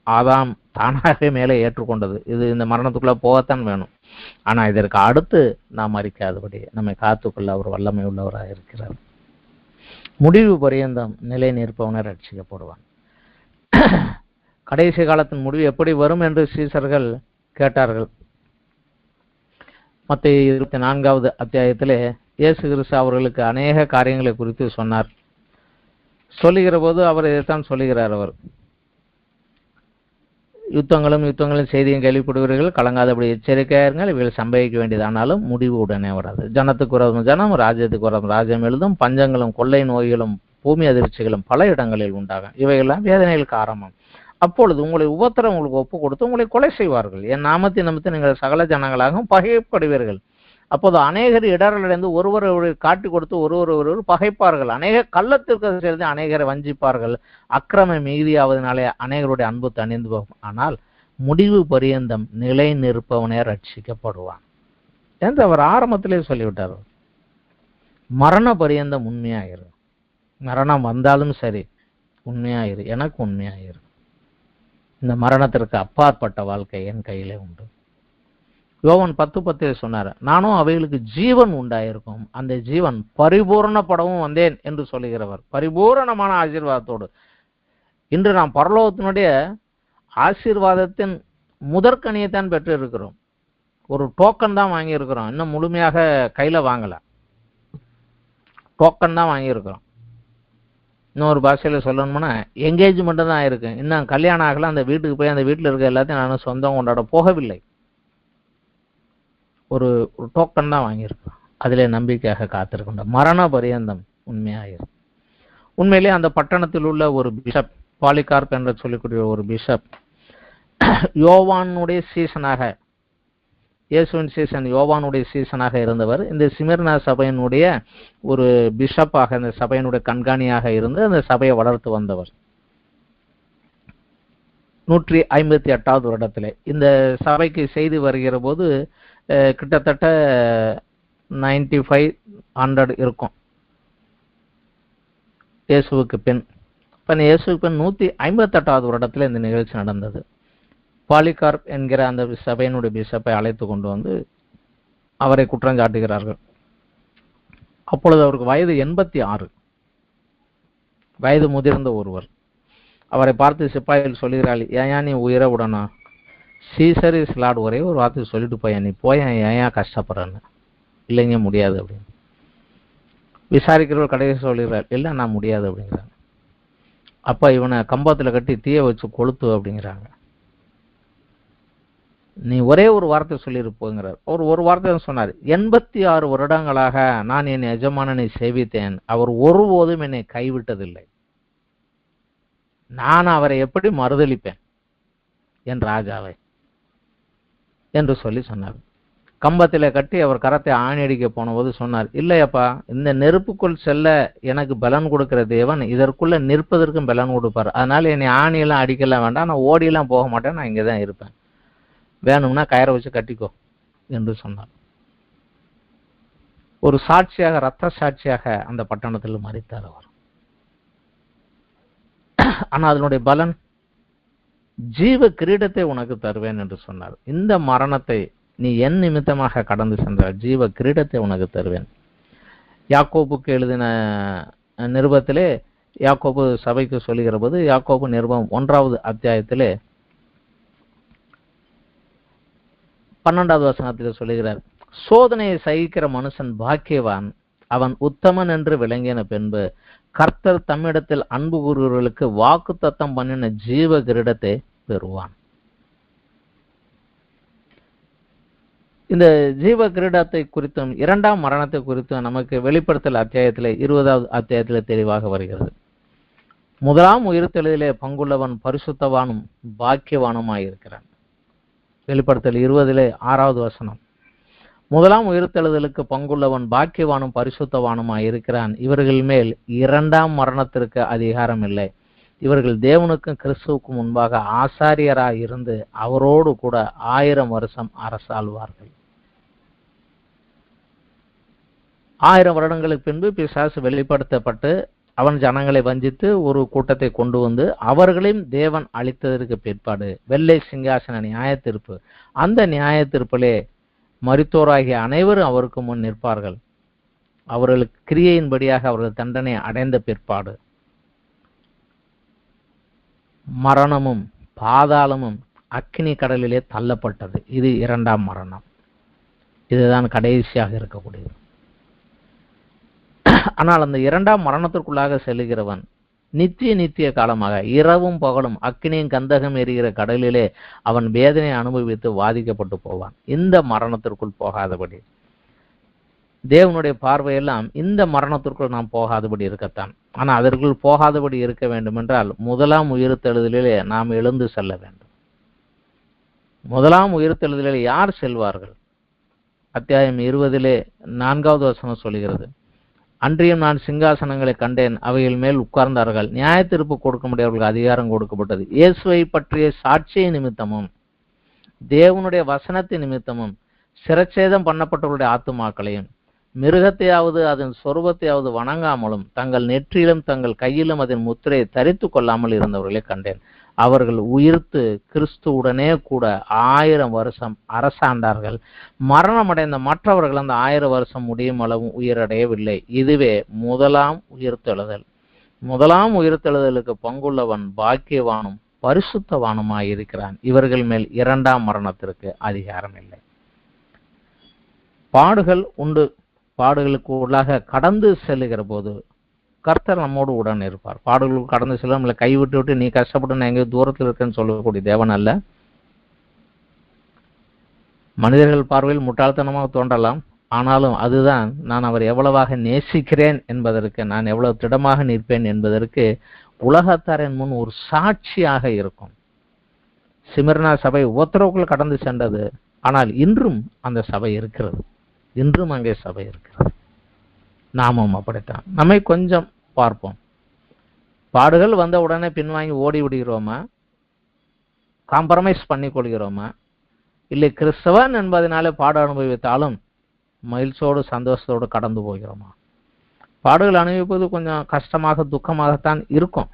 ஆதாம் தானாகவே மேலே ஏற்றுக்கொண்டது. இது இந்த மரணத்துக்குள்ள போகத்தான் வேணும். ஆனா இதற்கு அடுத்து நாம் மரிக்காதபடி நம்மை காத்துக்கொள்ள அவர் வல்லமை உள்ளவராக இருக்கிறார். முடிவு பரியந்தம் நிலை நிற்பவனை ரட்சிக்கப்படுவான். கடைசி காலத்தின் முடிவு எப்படி வரும் என்று சீசர்கள் கேட்டார்கள். மத்தேயு 24வது அத்தியாயத்திலே இயேசு கிறிஸ்து அவர்களுக்கு அநேக காரியங்களை குறித்து சொன்னார். சொல்லுகிற போது அவர் இதைத்தான் சொல்லுகிறார். அவர் யுத்தங்களும் செய்தியும் கேள்விப்படுவீர்கள், கலங்காதபடி எச்சரிக்கையாருங்கள், இவைகள் சம்பவிக்க வேண்டியது, ஆனாலும் முடிவு உடனே வராது. ஜனத்துக்கு விரோதம் ஜனம், ராஜ்யத்துக்கு விரோதம் ராஜ்யம் எழுதும். பஞ்சங்களும் கொள்ளை நோய்களும் பூமி அதிர்ச்சிகளும் பல இடங்களில் உண்டாகும். இவைகள்லாம் வேதனைகளுக்கு ஆரம்பம். அப்பொழுது உங்களை உபத்திரம் உங்களுக்கு ஒப்பு கொடுத்து உங்களை கொலை செய்வார்கள். என் நாமத்தை நிமித்து நீங்கள் சகல ஜனங்களாகவும் பகைப்படுவீர்கள். அப்போது அநேகர் இடரடைந்து ஒருவர் காட்டி கொடுத்து ஒருவர் பகைப்பார்கள். அநேக கள்ளத்திற்கு சேர்ந்து அநேகரை வஞ்சிப்பார்கள். அக்கிரம மீதியாவதனாலே அநேகருடைய அன்பு தணிந்து போகும். ஆனால் முடிவு பரியந்தம் நிலை நிற்பவனே ரட்சிக்கப்படுவான் என்று அவர் ஆரம்பத்திலே சொல்லிவிட்டார். மரண பரியந்தம் உண்மையாயிரு. மரணம் வந்தாலும் சரி உண்மையாயிரு, எனக்கு உண்மையாயிரு. இந்த மரணத்திற்கு அப்பாற்பட்ட வாழ்க்கை என் கையிலே உண்டு. யோவான் 10:10 சொன்னார், நானும் அவைகளுக்கு ஜீவன் உண்டாயிருக்கும், அந்த ஜீவன் பரிபூர்ணப்படவும் வந்தேன் என்று சொல்லுகிறவர். பரிபூரணமான ஆசீர்வாதத்தோடு இன்று நாம் பரலோகத்தினுடைய ஆசீர்வாதத்தின் முதற்கனியைத்தான் பெற்று இருக்கிறோம். ஒரு டோக்கன் தான் வாங்கி இருக்கிறோம், இன்னும் முழுமையாக கையில வாங்கல. டோக்கன் தான் வாங்கியிருக்கிறோம். இன்னொரு பாஷையில சொல்லணும்னா என்கேஜ்மெண்ட் தான் இருக்கு. இன்னும் கல்யாணம் ஆகல. அந்த வீட்டுக்கு போய் அந்த வீட்டில் இருக்க எல்லாத்தையும் நானும் சொந்தம் கொண்டாட போகவில்லை. ஒரு டோக்கன் தான் வாங்கியிருக்கோம். அதிலே நம்பிக்கையாக காத்திருக்கின்றோம். மரண பரியந்தம் உண்மையாக. உண்மையிலே அந்த பட்டணத்தில் உள்ள ஒரு பிஷப், பாலிகார்ப் என்று சொல்லக்கூடிய ஒரு பிஷப், யோவானுடைய சீசனாக, இயேசுவின் சீசன் யோவானுடைய சீசனாக இருந்தவர். இந்த சிமிர்னா சபையினுடைய ஒரு பிஷப்பாக, இந்த சபையினுடைய கண்காணியாக இருந்து அந்த சபையை வளர்த்து வந்தவர். 158வது வருடத்திலே இந்த சபைக்கு செய்து வருகிற போது கிட்டத்தட்ட 9500 இருக்கும் இயேசுவுக்கு பின். இயேசுவுக்கு பின் 158வது வருடத்தில் இந்த நிகழ்ச்சி நடந்தது. பாலிகார்ப் என்கிற அந்த சபையினுடைய பிஷப்பை அழைத்து கொண்டு வந்து அவரை குற்றம் சாட்டுகிறார்கள். அப்பொழுது அவருக்கு வயது 86, வயது முதிர்ந்த ஒருவர். அவரை பார்த்து சிப்பாய்கள் சொல்லுகிறாள், ஏன் நீ உயிரை விடணும், சீசர் இஸ் லார்ட், ஒரே ஒரு வார்த்தை சொல்லிட்டு போயேன், நீ போய் ஏன் கஷ்டப்படுறேன்னு. இல்லைங்க முடியாது அப்படின்னு. விசாரிக்கிறவர் கடைசி சொல்லுகிறார், இல்லை நான் முடியாது அப்படிங்கிறாங்க. அப்ப இவனை கம்பத்தில் கட்டி தீய வச்சு கொளுத்து அப்படிங்கிறாங்க. நீ ஒரே ஒரு வார்த்தை சொல்லியிருப்போங்கிறார். ஒரு வார்த்தை சொன்னார், 86 வருடங்களாக நான் என் எஜமானனை சேவித்தேன், அவர் ஒருபோதும் என்னை கைவிட்டதில்லை, நான் அவரை எப்படி மறுதளிப்பேன் என் ராஜாவை என்று சொல்லி சொன்னார். கம்பத்திலே கட்டி அவர் கரத்தை ஆணியடிக்க போனபோது சொன்னார், இல்லையப்பா, இந்த நெருப்புக்குள் செல்ல எனக்கு பலன் கொடுக்கிற தேவன் இதற்குள்ள நிற்பதற்கும் பலன் கொடுப்பார், அதனால என்னை ஆணியெல்லாம் அடிக்கலாம் வேண்டாம், நான் ஓடியெல்லாம் போக மாட்டேன், நான் இங்கே தான் இருப்பேன், வேணும்னா கயிறை வச்சு கட்டிக்கோ என்று சொன்னார். ஒரு சாட்சியாக, இரத்த சாட்சியாக அந்த பட்டணத்தில் மரித்தார் அவர். ஆனா அதனுடைய பலன், ஜீவ கிரீடத்தை உனக்கு தருவேன் என்று சொன்னார். இந்த மரணத்தை நீ என் நிமித்தமாக கடந்து சென்றால் ஜீவ கிரீடத்தை உனக்கு தருவேன். யாக்கோபுக்கு எழுதின நிருபத்திலே யாக்கோபு சபைக்கு சொல்லுகிற போது, யாக்கோபு நிருபம் 1வது அத்தியாயத்திலே 12வது வசனத்தில் சொல்லுகிறார், சோதனையை சகிக்கிற மனுஷன் பாக்கியவான், அவன் உத்தமன் என்று விளங்கின பின்பு கர்த்தர் தம்மிடத்தில் அன்பு கூறுகிறவர்களுக்கு வாக்கு தத்தம் பண்ணின ஜீவ கிரீடத்தை பெறுவான். இந்த ஜீவ கிரீடத்தை குறித்தும் 2ஆம் மரணத்தை குறித்தும் நமக்கு வெளிப்படுத்தல் அத்தியாயத்திலே 20வது அத்தியாயத்திலே தெளிவாக வருகிறது. 1ஆம் உயிர்த்தெழுதலிலே பங்குள்ளவன் பரிசுத்தவானும் பாக்கியவானுமாயிருக்கிறான். வெளிப்படுத்தல் 20 6வது வசனம். 1ஆம் உயிர்த்தெழுதலுக்கு பங்குள்ளவன் பாக்கியவானும் பரிசுத்தவானுமாயிருக்கிறான். இவர்கள் மேல் 2ஆம் மரணத்திற்கு அதிகாரம் இல்லை. இவர்கள் தேவனுக்கும் கிறிஸ்துவுக்கும் முன்பாக ஆசாரியராய் இருந்து அவரோடு கூட 1000 வருஷம் அரசாள்வார்கள். 1000 வருடங்களுக்கு பின்பு பிசாசு வெளிப்படுத்தப்பட்டு அவன் ஜனங்களை வஞ்சித்து ஒரு கூட்டத்தை கொண்டு வந்து அவர்களையும் தேவன் அளித்ததற்கு பிற்பாடு வெள்ளை சிங்காசன நியாய தீர்ப்பு, அந்த நியாய தீர்ப்பிலே மரித்தோராகிய அனைவரும் அவருக்கு முன் நிற்பார்கள். அவர்களுக்கு கிரியையின்படியாக அவர்கள் தண்டனை அடைந்த பிற்பாடு மரணமும் பாதாளமும் அக்கினி கடலிலே தள்ளப்பட்டது. இது 2ஆம் மரணம். இதுதான் கடைசியாக இருக்கக்கூடியது. ஆனால் அந்த 2ஆம் மரணத்திற்குள்ளாக செல்லுகிறவன் நித்திய காலமாக இரவும் பகலும் அக்கினியும் கந்தகம் எரிகிற கடலிலே அவன் வேதனை அனுபவித்து வாதிக்கப்பட்டு போவான். இந்த மரணத்திற்குள் போகாதபடி, தேவனுடைய பார்வையெல்லாம் இந்த மரணத்திற்குள் நாம் போகாதபடி இருக்கத்தான். ஆனால் அதற்குள் போகாதபடி இருக்க வேண்டும் என்றால் 1ஆம் உயிர்த்தெழுதலிலே நாம் எழுந்து செல்ல வேண்டும். 1ஆம் உயிர்த்தெழுதலிலே யார் செல்வார்கள்? அத்தியாயம் 20 4வது வசனம் சொல்கிறது, அன்றியும் நான் சிங்காசனங்களை கண்டேன், அவைகள் மேல் உட்கார்ந்தார்கள், நியாய தீர்ப்பு கொடுக்க முடியவர்களுக்கு அதிகாரம் கொடுக்கப்பட்டது. இயேசுவை பற்றிய சாட்சிய நிமித்தமும் தேவனுடைய வசனத்தின் நிமித்தமும் சிரச்சேதம் பண்ணப்பட்டவர்களுடைய ஆத்துமாக்களையும் மிருகத்தையாவது அதன் சொரூபத்தையாவது வணங்காமலும் தங்கள் நெற்றியிலும் தங்கள் கையிலும் அதன் முத்திரையை தரித்து கொள்ளாமல் இருந்தவர்களை கண்டேன். அவர்கள் உயிர்த்து கிறிஸ்துவுடனே கூட 1000 வருஷம் அரசாண்டார்கள். மரணமடைந்த மற்றவர்கள் அந்த 1000 வருஷம் முடியும் அளவும் உயிரடையவில்லை. இதுவே 1ஆம் உயிர்த்தெழுதல். 1ஆம் உயிர்த்தெழுதலுக்கு பங்குள்ளவன் பாக்கியவானும் பரிசுத்தவானுமாயிருக்கிறான். இவர்கள் மேல் 2ஆம் மரணத்திற்கு அதிகாரம் இல்லை. பாடுகள் உண்டு. பாடுகளுக்கு உள்ளாக கடந்து செல்லுகிற போது கர்த்தர் நம்மோடு உடன் இருப்பார். பாடுகளுக்கு கடந்து செல்ல நம்மளை கைவிட்டு விட்டு நீ கஷ்டப்பட்டு நான் எங்கேயோ தூரத்தில் இருக்கேன்னு சொல்லக்கூடிய தேவன் அல்ல. மனிதர்கள் பார்வையில் முட்டாள்தனமாக தோன்றலாம். ஆனாலும் அதுதான் நான் அவர் எவ்வளவாக நேசிக்கிறேன் என்பதற்கு, நான் எவ்வளவு திடமாக நிற்பேன் என்பதற்கு உலகத்தாரின் முன் ஒரு சாட்சியாக இருக்கும். சிமிர்னா சபை உத்தரவுக்குள் கடந்து சென்றது. ஆனால் இன்றும் அந்த சபை இருக்கிறது. இன்றும் அங்கே சபை இருக்கிறது. நாமும் அப்படித்தான். நம்மை கொஞ்சம் பார்ப்போம். பாடுகள் வந்த உடனே பின்வாங்கி ஓடி விடுகிறோமா? காம்ப்ரமைஸ் பண்ணி கொள்கிறோமா? இல்லை கிறிஸ்தவன் என்பதனாலே பாடு அனுபவித்தாலும் மகிழ்ச்சியோடு சந்தோஷத்தோடு கடந்து போகிறோமா? பாடுகள் அனுபவிப்பது கொஞ்சம் கஷ்டமாக துக்கமாகத்தான் இருக்கும்.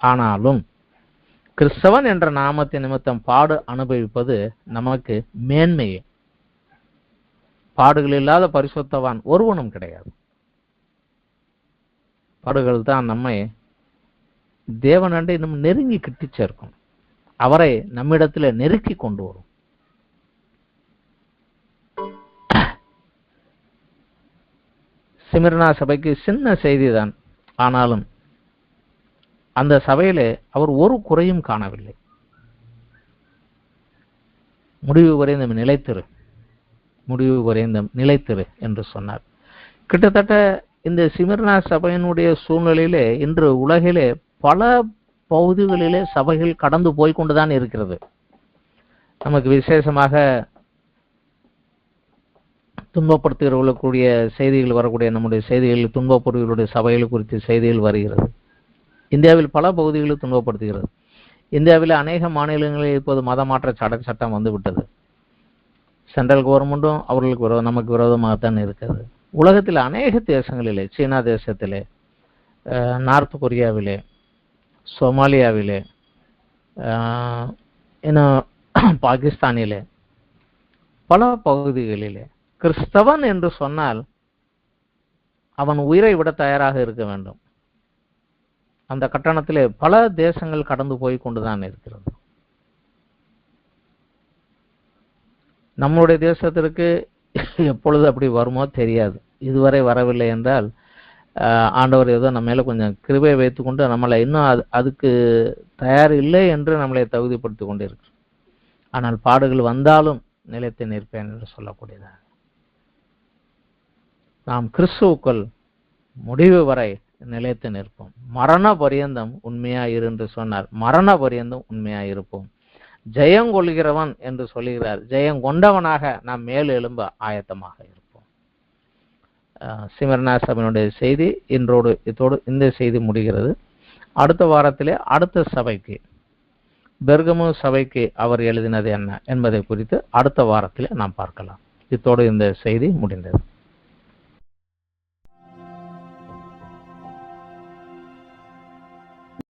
ஆனாலும் கிறிஸ்தவன் என்ற நாமத்தின் நிமித்தம் பாடு அனுபவிப்பது நமக்கு மேன்மையே. பாடுகள் இல்லாத பரிசுத்தவான் ஒருவனும் கிடையாது. பாடுகள் தான் நம்மை தேவனண்டை இன்னும் நெருங்கி கிட்டி சேர்க்கும், அவரை நம்மிடத்துல நெருக்கி கொண்டு வரும். சிமிர்னா சபைக்கு சின்ன செய்திதான், ஆனாலும் அந்த சபையிலே அவர் ஒரு குறையும் காணவில்லை. முடிவு வரைந்தும் நிலைத்திரு, முடிவு வரைந்தும் நிலைத்திரு என்று சொன்னார். கிட்டத்தட்ட இந்த சிமிர்னா சபையினுடைய சூழ்நிலையிலே இன்று உலகிலே பல பகுதிகளிலே சபைகள் கடந்து போய்கொண்டுதான் இருக்கிறது. நமக்கு விசேஷமாக துன்பப்படுத்துகிறவர்களுடைய செய்திகள் வரக்கூடிய நம்முடைய செய்திகளில் துன்பப்படுகிறவர்களுடைய சபைகள் குறித்த செய்திகள் வருகிறது. இந்தியாவில் பல பகுதிகளில் துன்பப்படுத்துகிறது. இந்தியாவில் அநேக மாநிலங்களில் இப்போது மதமாற்ற சட்டம் வந்து விட்டது. சென்ட்ரல் கவர்மெண்ட்டும் அவர்களுக்கு நமக்கு விரோதமாகத்தான் இருக்கிறது. உலகத்தில் அநேக தேசங்களிலே, சீனா தேசத்திலே, நார்த் கொரியாவிலே, சோமாலியாவிலே, இன்னும் பாகிஸ்தானிலே, பல பகுதிகளிலே கிறிஸ்தவன் என்று சொன்னால் அவன் உயிரை விட தயாராக இருக்க வேண்டும். அந்த கட்டணத்திலே பல தேசங்கள் கடந்து போய் கொண்டுதான் இருக்கிறது. நம்முடைய தேசத்திற்கு எப்பொழுது அப்படி வருமோ தெரியாது. இதுவரை வரவில்லை என்றால் ஆண்டவர் ஏதோ நம்ம மேல கொஞ்சம் கிருபை வைத்துக்கொண்டு நம்மளை இன்னும் அதுக்கு தயார் இல்லை என்று நம்மளை தகுதிப்படுத்திக் கொண்டு இருக்கு. ஆனால் பாடுகள் வந்தாலும் நிலைத்து நிற்பேன் என்று சொல்லக்கூடியதாக நாம் கிறிஸ்துவுக்குள் முடிவு வரை நிலைத்து நிற்போம். மரண பரியந்தம் உண்மையாயிரு என்று சொன்னார். மரண பரியந்தம் உண்மையாயிருப்போம். ஜெயம் கொள்கிறவன் என்று சொல்லுகிறார். ஜெயம் கொண்டவனாக நாம் மேல் எழும்ப ஆயத்தமாக இருப்போம். சிமிர்னா சபையினுடைய செய்தி இதோடு இந்த செய்தி முடிகிறது. அடுத்த வாரத்திலே அடுத்த சபைக்கு, பெர்கமு சபைக்கு அவர் எழுதினது என்ன என்பதை குறித்து அடுத்த வாரத்திலே நாம் பார்க்கலாம். இத்தோடு இந்த செய்தி முடிந்தது.